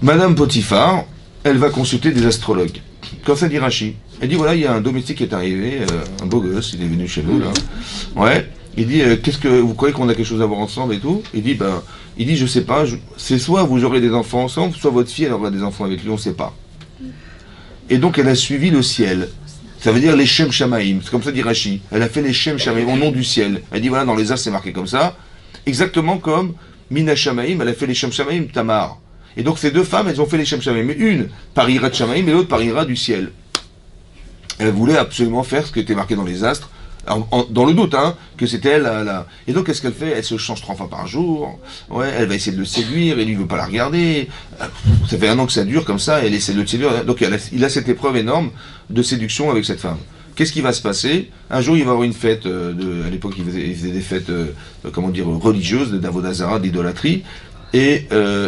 Madame Potiphar, elle va consulter des astrologues. Quand ça dit Rachi, elle dit voilà, il y a un domestique qui est arrivé, un beau gosse, il est venu chez nous là. Ouais, il dit qu'est-ce que vous croyez qu'on a quelque chose à voir ensemble et tout? Il dit je sais pas, c'est soit vous aurez des enfants ensemble, soit votre fille elle aura des enfants avec lui, on sait pas. Et donc elle a suivi le ciel. Ça veut dire les Shem Shamaim, c'est comme ça dit Rachi. Elle a fait les Shem Shamaim au nom du ciel. Elle dit voilà, dans les as c'est marqué comme ça, exactement comme Mina Shamaim, elle a fait les Shem Shamaim Tamar. Et donc ces deux femmes, elles ont fait les Shem Shamaim, mais une par ira de Shamaim et l'autre par ira du ciel. Elle voulait absolument faire ce qui était marqué dans les astres, dans le doute, hein, que c'était elle. Et donc qu'est-ce qu'elle fait? Elle se change 3 fois par jour, ouais, elle va essayer de le séduire, et lui ne veut pas la regarder. Ça fait 1 an que ça dure comme ça, elle essaie de le séduire. Donc il a cette épreuve énorme de séduction avec cette femme. Qu'est-ce qui va se passer? Un jour, il va y avoir une fête, à l'époque, il faisait des fêtes, religieuses, d'Avodazara, d'idolâtrie. Et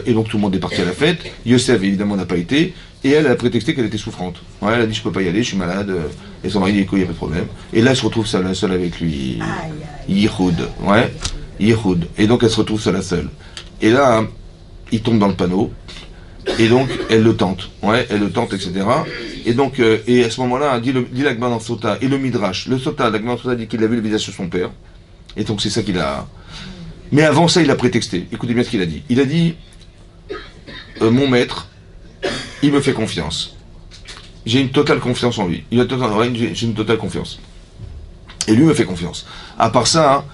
donc tout le monde est parti à la fête. Yosef évidemment n'a pas été. Et elle a prétexté qu'elle était souffrante. Ouais, elle a dit je peux pas y aller, je suis malade. Et son mari dit écoute, il n'y a pas de problème. Et là elle se retrouve seule avec lui. Yihoud. Ouais. Yihoud. Et donc elle se retrouve seule à seule. Et là, il tombe dans le panneau. Et donc elle le tente. Ouais, elle le tente, etc. Et donc, et à ce moment-là, dit l'Agma dans Sota et le Midrash. Le Sota, l'Agma dans Sota dit qu'il a vu le visage de son père. Et donc c'est ça qu'il a. Mais avant ça, il a prétexté. Écoutez bien ce qu'il a dit. Il a dit, mon maître, il me fait confiance. J'ai une totale confiance en lui. J'ai une totale confiance. Et lui me fait confiance. À part ça,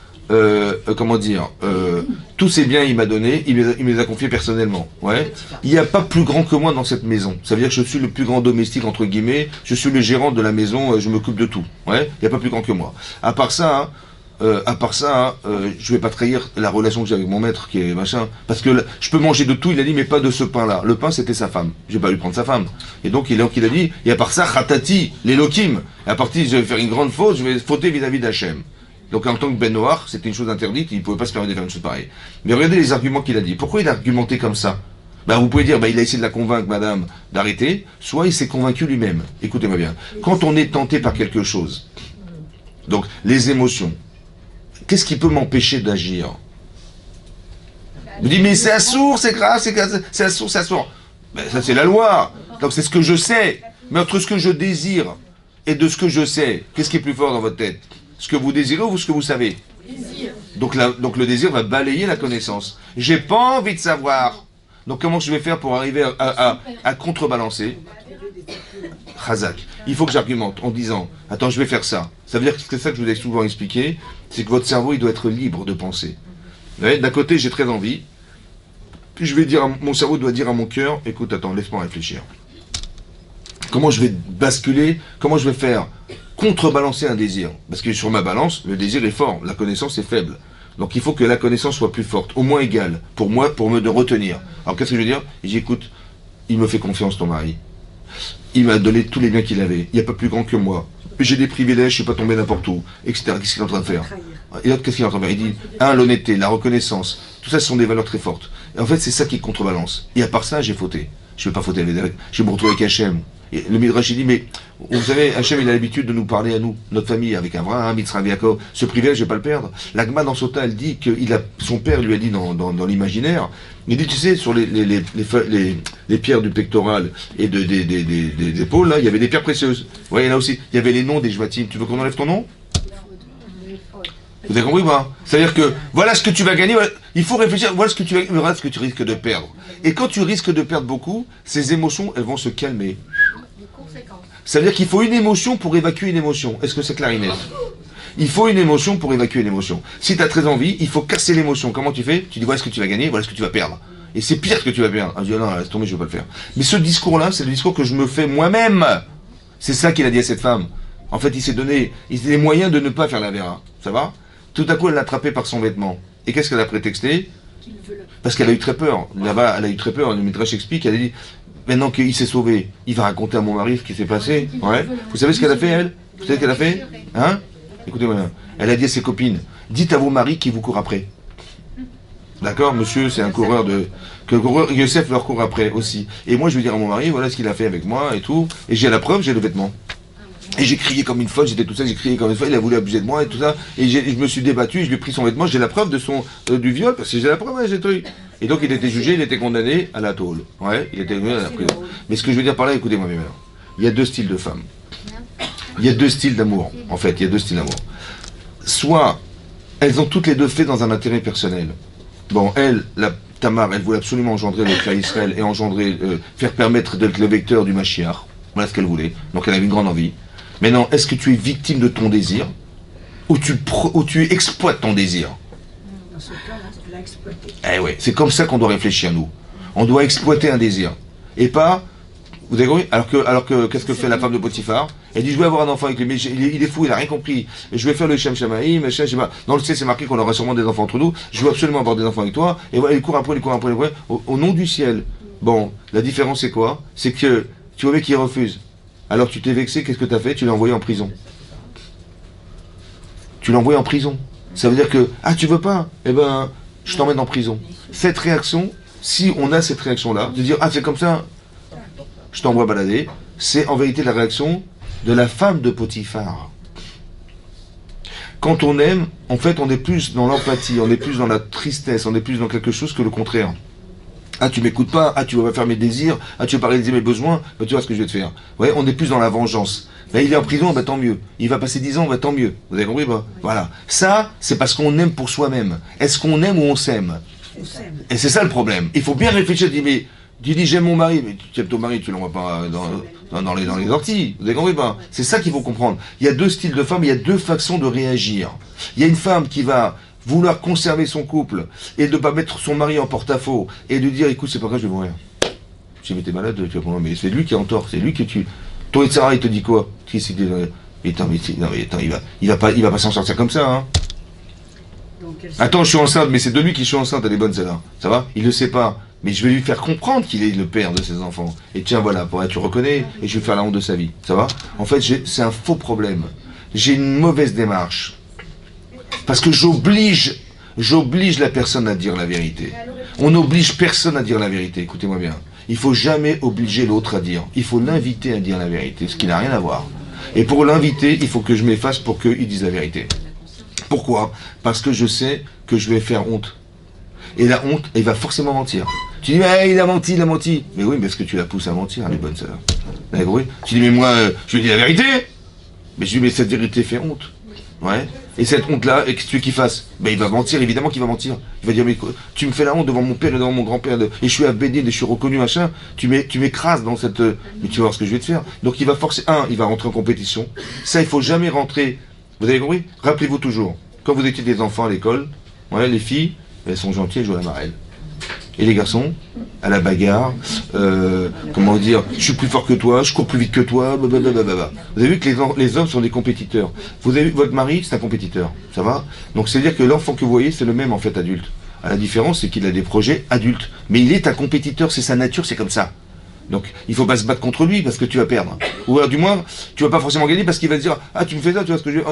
tous ces biens il m'a donné, il me les a confiés personnellement. Ouais. Il n'y a pas plus grand que moi dans cette maison. Ça veut dire que je suis le plus grand domestique entre guillemets. Je suis le gérant de la maison. Je m'occupe de tout. Ouais. Il n'y a pas plus grand que moi. À part ça, je vais pas trahir la relation que j'ai avec mon maître qui est machin. Parce que là, je peux manger de tout. Il a dit mais pas de ce pain-là. Le pain c'était sa femme. Je vais pas lui prendre sa femme. Et donc il a dit et à part ça, Khatati, l'Elohim. Et à partir je vais faire une grande faute. Je vais fauter vis-à-vis d'Hachem. Donc en tant que Ben Noir, c'était une chose interdite, il ne pouvait pas se permettre de faire une chose pareille. Mais regardez les arguments qu'il a dit. Pourquoi il a argumenté comme ça? Vous pouvez dire, il a essayé de la convaincre, madame, d'arrêter, soit il s'est convaincu lui-même. Écoutez-moi bien. Quand on est tenté par quelque chose, donc les émotions, qu'est-ce qui peut m'empêcher d'agir? Vous dites, mais c'est assourd, c'est grave, c'est assourd, c'est assourd. Ça c'est la loi. Donc c'est ce que je sais. Mais entre ce que je désire et de ce que je sais, qu'est-ce qui est plus fort dans votre tête? Ce que vous désirez ou ce que vous savez? Donc le désir va balayer la connaissance. J'ai pas envie de savoir. Donc comment je vais faire pour arriver à contrebalancer? Chazak. Il faut que j'argumente en disant, attends, je vais faire ça. Ça veut dire que c'est ça que je vous ai souvent expliqué, c'est que votre cerveau, il doit être libre de penser. Vous voyez, d'un côté, j'ai très envie. Puis je vais dire, mon cerveau doit dire à mon cœur, écoute, attends, laisse-moi réfléchir. Comment je vais basculer? Comment je vais faire contrebalancer un désir? Parce que sur ma balance, le désir est fort, la connaissance est faible. Donc il faut que la connaissance soit plus forte, au moins égale, pour moi, pour me de retenir. Alors qu'est-ce que je veux dire? J'écoute, il me fait confiance ton mari. Il m'a donné tous les biens qu'il avait. Il n'y a pas plus grand que moi. J'ai des privilèges, je ne suis pas tombé n'importe où, etc. Qu'est-ce qu'il est en train de faire? Et l'autre, qu'est-ce qu'il est en train de faire? Il dit, l'honnêteté, la reconnaissance, tout ça, ce sont des valeurs très fortes. Et en fait, c'est ça qui contrebalance. Et à part ça, j'ai fauté. Je ne vais pas fauter avec. Je vais me retrouver avec Hachem. Et le Midrash, il dit, mais vous savez, Hachem, il a l'habitude de nous parler à nous, notre famille, avec Abraham, Yitzhak, Yaakov. Ce privilège, je ne vais pas le perdre. L'Agma, dans Sota, elle dit que son père lui a dit dans l'imaginaire, il dit, tu sais, sur les pierres du pectoral et des épaules, là, il y avait des pierres précieuses. Vous voyez, là aussi, il y avait les noms des Jvatim. Tu veux qu'on enlève ton nom? Vous avez compris ou pas? C'est-à-dire que, voilà ce que tu vas gagner, il faut réfléchir, voilà ce que tu risques de perdre. Et quand tu risques de perdre beaucoup, ces émotions, elles vont se calmer. Ça veut dire qu'il faut une émotion pour évacuer une émotion. Est-ce que c'est clair, Inès? Il faut une émotion pour évacuer une émotion. Si tu as très envie, il faut casser l'émotion. Comment tu fais? Tu dis, voilà ce que tu vas gagner, voilà ce que tu vas perdre. Et c'est pire ce que tu vas perdre. Je dis, non, laisse tomber, je ne vais pas le faire. Mais ce discours-là, c'est le discours que je me fais moi-même. C'est ça qu'il a dit à cette femme. En fait, il s'est donné les moyens de ne pas faire la vera. Ça va? Tout à coup, elle l'a attrapé par son vêtement. Et qu'est-ce qu'elle a prétexté? Parce qu'elle a eu très peur. Là-bas, elle a eu très peur. Le Midrash explique, elle a dit, maintenant qu'il s'est sauvé, il va raconter à mon mari ce qui s'est passé. Ouais. Vous savez ce qu'elle a fait, elle? Vous savez ce qu'elle a fait? Hein? Écoutez-moi bien. Elle a dit à ses copines, dites à vos maris qui vous courent après. D'accord? Monsieur, c'est un coureur Yosef leur court après aussi. Et moi, je vais dire à mon mari, voilà ce qu'il a fait avec moi et tout. Et j'ai la preuve, j'ai le vêtement. Et j'ai crié comme une folle, j'étais tout seul, j'ai crié comme une folle, il a voulu abuser de moi et tout ça. Et je me suis débattu, je lui ai pris son vêtement, j'ai la preuve de du viol, parce que j'ai la preuve, j'ai le truc. Et donc il était jugé, il était condamné à la tôle. Ouais, il était condamné à la prison. Mais ce que je veux dire par là, écoutez-moi bien maintenant. Il y a deux styles de femmes. Il y a deux styles d'amour, en fait, il y a deux styles d'amour. Soit, elles ont toutes les deux fait dans un intérêt personnel. Bon, elle, Tamar, elle voulait absolument engendrer le clan Israël et faire permettre d'être le vecteur du Mashiach. Voilà ce qu'elle voulait. Donc elle avait une grande envie. Maintenant, est-ce que tu es victime de ton désir ou tu exploites ton désir? Dans ce cas-là, tu l'as exploité. Eh oui, c'est comme ça qu'on doit réfléchir, nous. On doit exploiter un désir. Et pas... Vous avez compris? Alors que qu'est-ce que fait la femme de Potiphar? Elle dit, je vais avoir un enfant avec lui, mais il est fou, il a rien compris. Je vais faire le Shem Shamaïm, machin, je sais pas. Dans le ciel, c'est marqué qu'on aura sûrement des enfants entre nous. Je veux absolument avoir des enfants avec toi. Et voilà, il court après, au nom du ciel. Bon, la différence, c'est quoi? C'est que tu vois qu'il refuse. Alors tu t'es vexé, qu'est-ce que tu as fait? Tu l'as envoyé en prison. Tu l'as envoyé en prison. Ça veut dire que, tu veux pas? Eh ben, je t'emmène en prison. Cette réaction, si on a cette réaction-là, de dire, c'est comme ça, je t'envoie balader, c'est en vérité la réaction de la femme de Potiphar. Quand on aime, en fait, on est plus dans l'empathie, on est plus dans la tristesse, on est plus dans quelque chose que le contraire. Ah, tu m'écoutes pas, ah, tu vas pas faire mes désirs, ah, tu vas pas réaliser mes besoins, bah, tu vois ce que je vais te faire. Ouais, on est plus dans la vengeance. Bah, il est en prison, bah, tant mieux. Il va passer 10 ans, bah, tant mieux. Vous avez compris, pas? Voilà. Ça, c'est parce qu'on aime pour soi-même. Est-ce qu'on aime ou on s'aime? On s'aime. Et c'est ça le problème. Il faut bien réfléchir, mais tu dis j'aime mon mari, mais tu aimes ton mari, tu l'envoies pas dans les orties. Vous avez compris, pas? C'est ça qu'il faut comprendre. Il y a deux styles de femmes, il y a deux façons de réagir. Il y a une femme qui va vouloir conserver son couple et de ne pas mettre son mari en porte-à-faux et de dire écoute c'est pas grave je vais mourir. Si t'es malade tu vas mourir, mais c'est lui qui est en tort, c'est lui que tu. Toi et Sarah il te dit quoi? Attends, il va pas s'en sortir comme ça hein. Donc, Attends je suis enceinte mais c'est de lui qui je suis enceinte, elle est bonne celle-là. Ça va? Il le sait pas. Mais je vais lui faire comprendre qu'il est le père de ses enfants. Et tiens voilà, tu reconnais et je vais faire la honte de sa vie. Ça va? En fait c'est un faux problème. J'ai une mauvaise démarche. Parce que j'oblige la personne à dire la vérité. On n'oblige personne à dire la vérité, écoutez-moi bien. Il faut jamais obliger l'autre à dire. Il faut l'inviter à dire la vérité, ce qui n'a rien à voir. Et pour l'inviter, il faut que je m'efface pour qu'il dise la vérité. Pourquoi? Parce que je sais que je vais faire honte. Et la honte, il va forcément mentir. Tu dis, mais il a menti. Mais oui, mais est-ce que tu la pousses à mentir, elle est bonne celle-là. Vous avez compris? Tu dis, mais moi, je lui dis la vérité. Mais je lui dis, mais cette vérité fait honte. Ouais. Et cette honte-là, qu'est-ce que tu veux qu'il fasse? Ben, il va mentir, évidemment qu'il va mentir. Il va dire, mais tu me fais la honte devant mon père et devant mon grand-père, et je suis à Bénin, et je suis reconnu, machin, tu m'écrases dans cette... Mais tu vas voir ce que je vais te faire. Donc il va forcer... il va rentrer en compétition. Ça, il faut jamais rentrer... Vous avez compris? Rappelez-vous toujours, quand vous étiez des enfants à l'école, ouais, les filles, elles sont gentilles, elles jouent à la marelle. Et les garçons, à la bagarre, comment dire, je suis plus fort que toi, je cours plus vite que toi, blablabla. Vous avez vu que les hommes sont des compétiteurs. Vous avez vu, votre mari, c'est un compétiteur, ça va? Donc c'est-à-dire que l'enfant que vous voyez, c'est le même en fait adulte. La différence, c'est qu'il a des projets adultes. Mais il est un compétiteur, c'est sa nature, c'est comme ça. Donc il faut pas se battre contre lui parce que tu vas perdre. Ou alors, du moins, tu vas pas forcément gagner parce qu'il va te dire ah tu me fais ça, tu vois ce que je veux.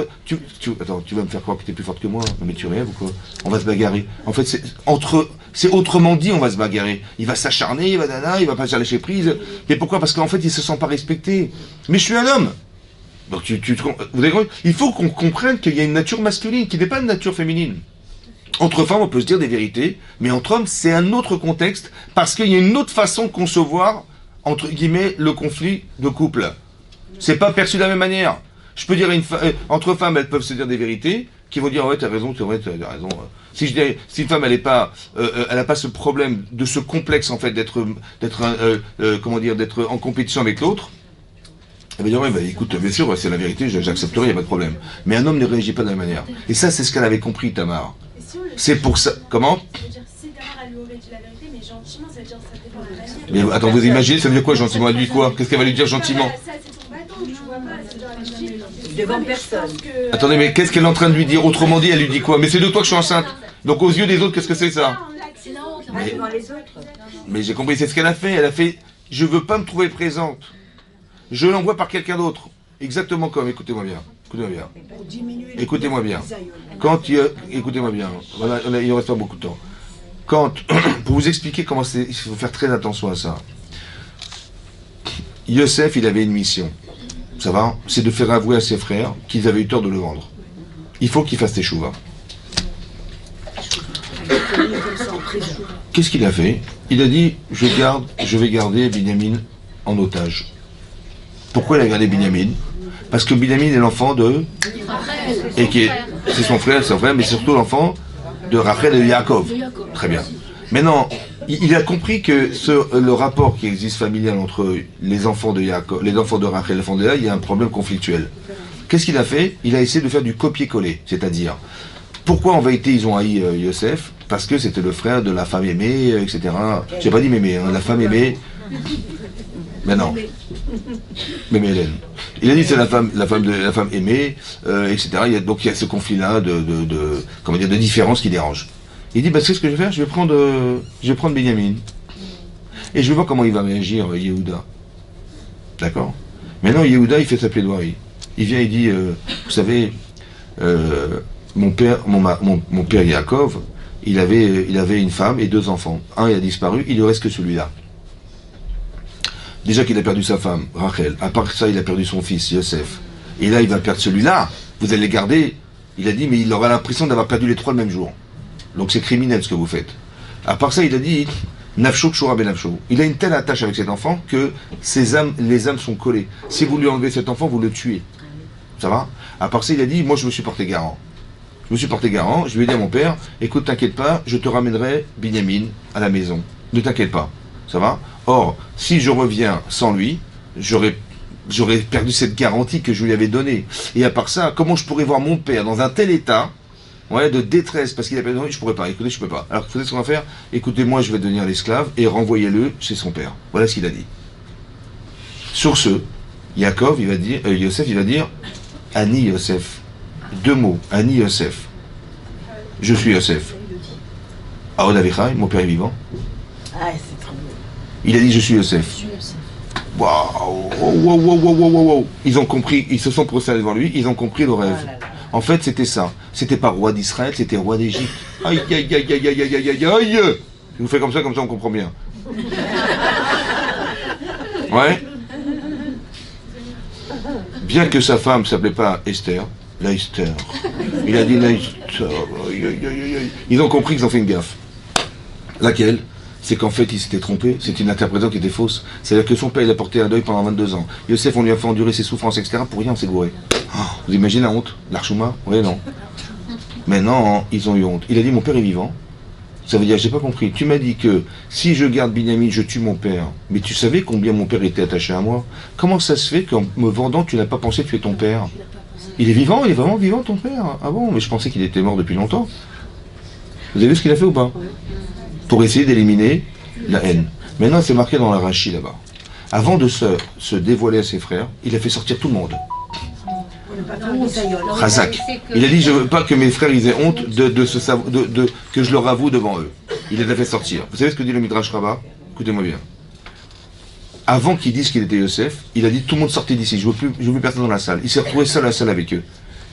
Attends, tu vas me faire croire que tu es plus forte que moi. Non mais tu rêves ou quoi? On va se bagarrer. En fait c'est autrement dit on va se bagarrer. Il va s'acharner, il va pas se lâcher prise. Mais pourquoi? Parce qu'en fait il se sent pas respecté. Mais je suis un homme. Donc vous avez compris? Il faut qu'on comprenne qu'il y a une nature masculine qui n'est pas une nature féminine. Entre femmes, on peut se dire des vérités, mais entre hommes, c'est un autre contexte, parce qu'il y a une autre façon de concevoir, entre guillemets, le conflit de couple. C'est pas perçu de la même manière. Je peux dire, entre femmes, elles peuvent se dire des vérités, qui vont dire, ouais, t'as raison, c'est vrai, t'as raison. Si une femme, elle a pas ce problème, de ce complexe, en fait, d'être en compétition avec l'autre, elle va dire, ouais, bah, écoute, bien sûr, c'est la vérité, j'accepterai, il n'y a pas de problème. Mais un homme ne réagit pas de la même manière. Et ça, c'est ce qu'elle avait compris, Tamar. C'est pour ça. Comment? Ça veut dire, si Tamar, elle lui aurait dit la vérité, mais gentiment, ça veut dire ça dépend de la manière. Mais attends, vous imaginez, ça veut dire quoi gentiment? Elle lui dit quoi? Qu'est-ce qu'elle va lui dire gentiment? Ça, c'est ton bâton, tu vois pas, c'est dans la Bible. devant personne. Attendez, mais qu'est-ce qu'elle est en train de lui dire? Autrement dit, elle lui dit quoi? Mais c'est de toi que je suis enceinte. Donc aux yeux des autres, qu'est-ce que c'est ça? Pas devant les autres. Mais j'ai compris, c'est ce qu'elle a fait. Elle a fait, je veux pas me trouver présente. Je l'envoie par quelqu'un d'autre. Exactement comme, écoutez-moi bien. Écoutez-moi bien. Pour diminuer les Écoutez-moi bien. bisaïeux. Écoutez-moi bien. Voilà, il ne reste pas beaucoup de temps. Pour vous expliquer comment c'est, il faut faire très attention à ça. Yosef, il avait une mission. Ça va? C'est de faire avouer à ses frères qu'ils avaient eu tort de le vendre. Il faut qu'il fasse teshuva. Qu'est-ce qu'il a fait? Il a dit, je vais garder Binyamin en otage. Pourquoi il a gardé Binyamin? Parce que Binyamin est l'enfant de... Et c'est son frère, mais surtout l'enfant de Rachel et de Yaakov. Très bien. Maintenant, il a compris que le rapport qui existe familial entre les enfants de Yaakov, les enfants de Rachel et les enfants de Léa, il y a un problème conflictuel. Qu'est-ce qu'il a fait? Il a essayé de faire du copier-coller, c'est-à-dire, pourquoi en vérité ils ont haï Yosef? Parce que c'était le frère de la femme aimée, etc. J'ai pas dit mémé, hein, la femme aimée. Mais non. Mémé Hélène. Il a dit c'est la femme aimée, etc. Donc il y a ce conflit-là de différence qui dérange. Il dit, bah, c'est ce que je vais faire, je vais prendre Binyamin. Et je vais voir comment il va réagir, Yehuda. D'accord? Maintenant, Yehuda, il fait sa plaidoirie. Il vient, il dit, vous savez, mon père Yaakov, il avait une femme et 2 enfants. Un, il a disparu, il ne reste que celui-là. Déjà qu'il a perdu sa femme, Rachel. À part ça, il a perdu son fils, Yosef. Et là, il va perdre celui-là. Vous allez les garder. Il a dit, mais il aura l'impression d'avoir perdu les 3 le même jour. Donc c'est criminel ce que vous faites. À part ça, il a dit, Nafsho Kshura Benafsho. Il a une telle attache avec cet enfant que les âmes sont collées. Si vous lui enlevez cet enfant, vous le tuez. Ça va? À part ça, il a dit, moi je me suis porté garant. Je me suis porté garant, je lui ai dit à mon père, écoute, t'inquiète pas, je te ramènerai Binyamin à la maison. Ne t'inquiète pas. Ça va? Or, si je reviens sans lui, j'aurais perdu cette garantie que je lui avais donnée. Et à part ça, comment je pourrais voir mon père dans un tel état, ouais, de détresse, parce qu'il a perdu, je pourrais pas, écoutez, je peux pas. Alors, vous savez ce qu'on va faire? Écoutez, moi, je vais devenir l'esclave et renvoyez-le chez son père. Voilà ce qu'il a dit. Sur ce, Yaakov, il va dire, Yosef, il va dire, Ani Yosef. 2 mots, Ani Yosef. Je suis Yosef. Aod Avichai, mon père est vivant. Ah, c'est trop beau. Il a dit, je suis Yosef. Waouh, wow. Ils ont compris, ils se sont prosternés devant lui, ils ont compris le rêve. En fait, c'était ça. C'était pas roi d'Israël, c'était roi d'Égypte. Aïe, aïe, aïe, aïe, aïe, aïe, aïe, aïe. Je vous fais comme ça on comprend bien. Ouais. Bien que sa femme s'appelait pas Esther, la Esther. Il a dit la Esther. Aïe, aïe, aïe, aïe. Ils ont compris qu'ils ont fait une gaffe. Laquelle? C'est qu'en fait, il s'était trompé, c'est une interprétation qui était fausse. C'est-à-dire que son père, il a porté un deuil pendant 22 ans. Yosef, on lui a fait endurer ses souffrances, etc. Pour rien, on s'est gouré. Oh, vous imaginez la honte? L'archouma? Oui, non. Mais non, ils ont eu honte. Il a dit, mon père est vivant. Ça veut dire, j'ai pas compris. Tu m'as dit que si je garde Binyamin, je tue mon père. Mais tu savais combien mon père était attaché à moi? Comment ça se fait qu'en me vendant, tu n'as pas pensé tuer ton père? Il est vivant? Il est vraiment vivant, ton père? Ah bon? Mais je pensais qu'il était mort depuis longtemps. Vous avez vu ce qu'il a fait ou pas? Pour essayer d'éliminer la haine. Maintenant, c'est marqué dans la Rashi là-bas. Avant de se dévoiler à ses frères, il a fait sortir tout le monde. Chazak. Il a dit, je veux pas que mes frères ils aient honte que je leur avoue devant eux. Il les a fait sortir. Vous savez ce que dit le Midrash Rabbah? Écoutez-moi bien. Avant qu'ils disent qu'il était Yosef, il a dit, tout le monde sortait d'ici, je veux plus personne dans la salle. Il s'est retrouvé seul à la salle avec eux.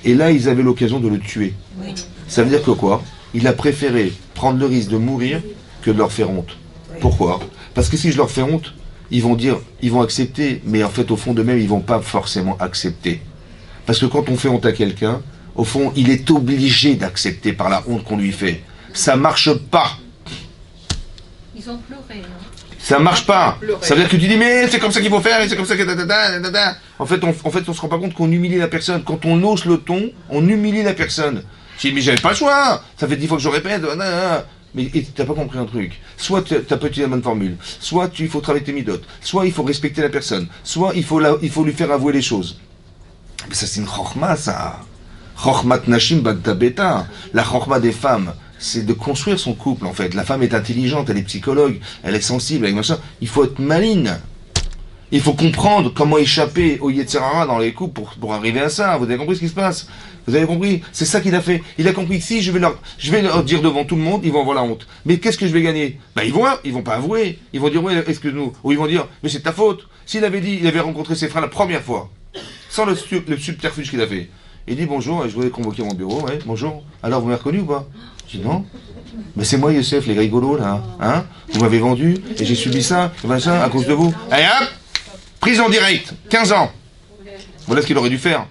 Et là, ils avaient l'occasion de le tuer. Ça veut dire que quoi? Il a préféré prendre le risque de mourir que de leur faire honte. Pourquoi? Parce que si je leur fais honte, ils vont accepter, mais en fait, au fond d'eux-mêmes, ils vont pas forcément accepter. Parce que quand on fait honte à quelqu'un, au fond, il est obligé d'accepter par la honte qu'on lui fait. Ça marche pas. Ils ont pleuré. Hein. Ça marche pas. Ça veut dire que tu dis, mais c'est comme ça qu'il faut faire, et c'est comme ça que... En fait, on se rend pas compte qu'on humilie la personne. Quand on hausse le ton, on humilie la personne. Je dis, mais j'avais pas le choix. Ça fait 10 fois que je répète. Mais t'as pas compris un truc. Soit t'as pas utilisé la bonne formule, soit il faut travailler tes midotes, soit il faut respecter la personne, soit il faut lui faire avouer les choses. Mais ça c'est une chorma, ça. Chormat nashim bagda beta. La chorma des femmes, c'est de construire son couple en fait. La femme est intelligente, elle est psychologue, elle est sensible, avec machin. Il faut être maligne. Il faut comprendre comment échapper au Yetzirara dans les couples pour arriver à ça. Vous avez compris ce qui se passe? Vous avez compris? C'est ça qu'il a fait. Il a compris que si je vais leur dire devant tout le monde, ils vont avoir la honte. Mais qu'est-ce que je vais gagner? Ils vont pas avouer. Ils vont dire, ouais, excuse-nous. Ou ils vont dire, mais c'est ta faute. S'il avait dit, il avait rencontré ses frères la première fois, sans le subterfuge qu'il a fait. Il dit, bonjour, je voulais convoquer mon bureau, ouais, bonjour. Alors, vous m'avez reconnu ou pas? Je dis, non. Mais c'est moi, Youssef, les rigolos, là. Hein? Vous m'avez vendu, et j'ai subi ça, à cause de vous. Allez, hop! Prison directe, 15 ans. Voilà ce qu'il aurait dû faire.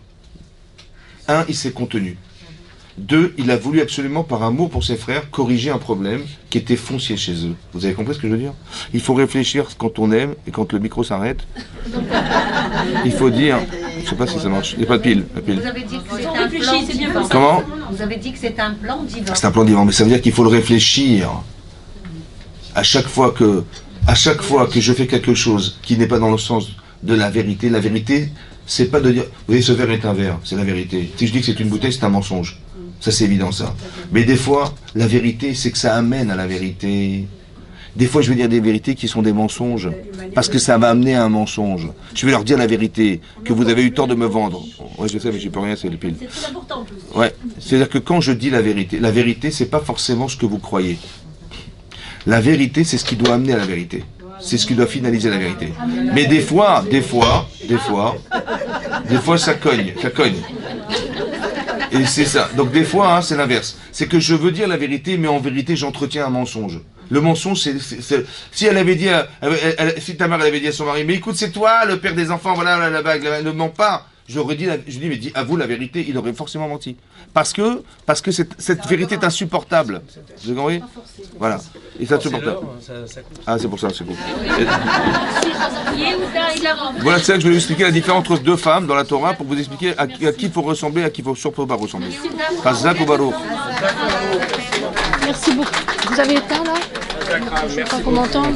1, il s'est contenu. 2, il a voulu absolument, par amour pour ses frères, corriger un problème qui était foncier chez eux. Vous avez compris ce que je veux dire? Il faut réfléchir quand on aime, et quand le micro s'arrête, il faut dire... Je sais pas si ça marche. Il n'y a pas de pile. Vous avez dit que c'est un plan divin. Comment? Vous avez dit que c'est un plan divin. C'est un plan divin, mais ça veut dire qu'il faut le réfléchir. À chaque fois que je fais quelque chose qui n'est pas dans le sens de la vérité, c'est pas de dire, vous voyez, ce verre est un verre, c'est la vérité. Si je dis que c'est une bouteille, c'est un mensonge. Ça, c'est évident, ça. Mais des fois, la vérité, c'est que ça amène à la vérité. Des fois, je vais dire des vérités qui sont des mensonges, parce que ça va amener à un mensonge. Je vais leur dire la vérité, que vous avez eu tort de me vendre. Ouais, je sais, mais j'y peux rien, c'est le pile. C'est très important en plus. Ouais, c'est-à-dire que quand je dis la vérité, c'est pas forcément ce que vous croyez. La vérité, c'est ce qui doit amener à la vérité. C'est ce qui doit finaliser la vérité. Mais des fois, ça cogne. Et c'est ça. Donc des fois, c'est l'inverse. C'est que je veux dire la vérité, mais en vérité, j'entretiens un mensonge. Le mensonge, si elle avait dit, si ta mère elle avait dit à son mari, mais écoute, c'est toi le père des enfants, voilà la bague, ne mens pas. j'aurais dit, je dis, mais dis à vous la vérité, il aurait forcément menti. Parce que cette vérité est insupportable. Vous avez compris? Voilà. Et c'est insupportable. Ah, c'est pour ça, c'est cool. Voilà, c'est ça que je voulais vous expliquer la différence entre deux femmes dans la Torah pour vous expliquer à qui il faut ressembler, à qui il faut surtout pas ressembler. Chazak ou Baruch. Merci beaucoup. Vous avez éteint là? Je crois qu'on m'entend.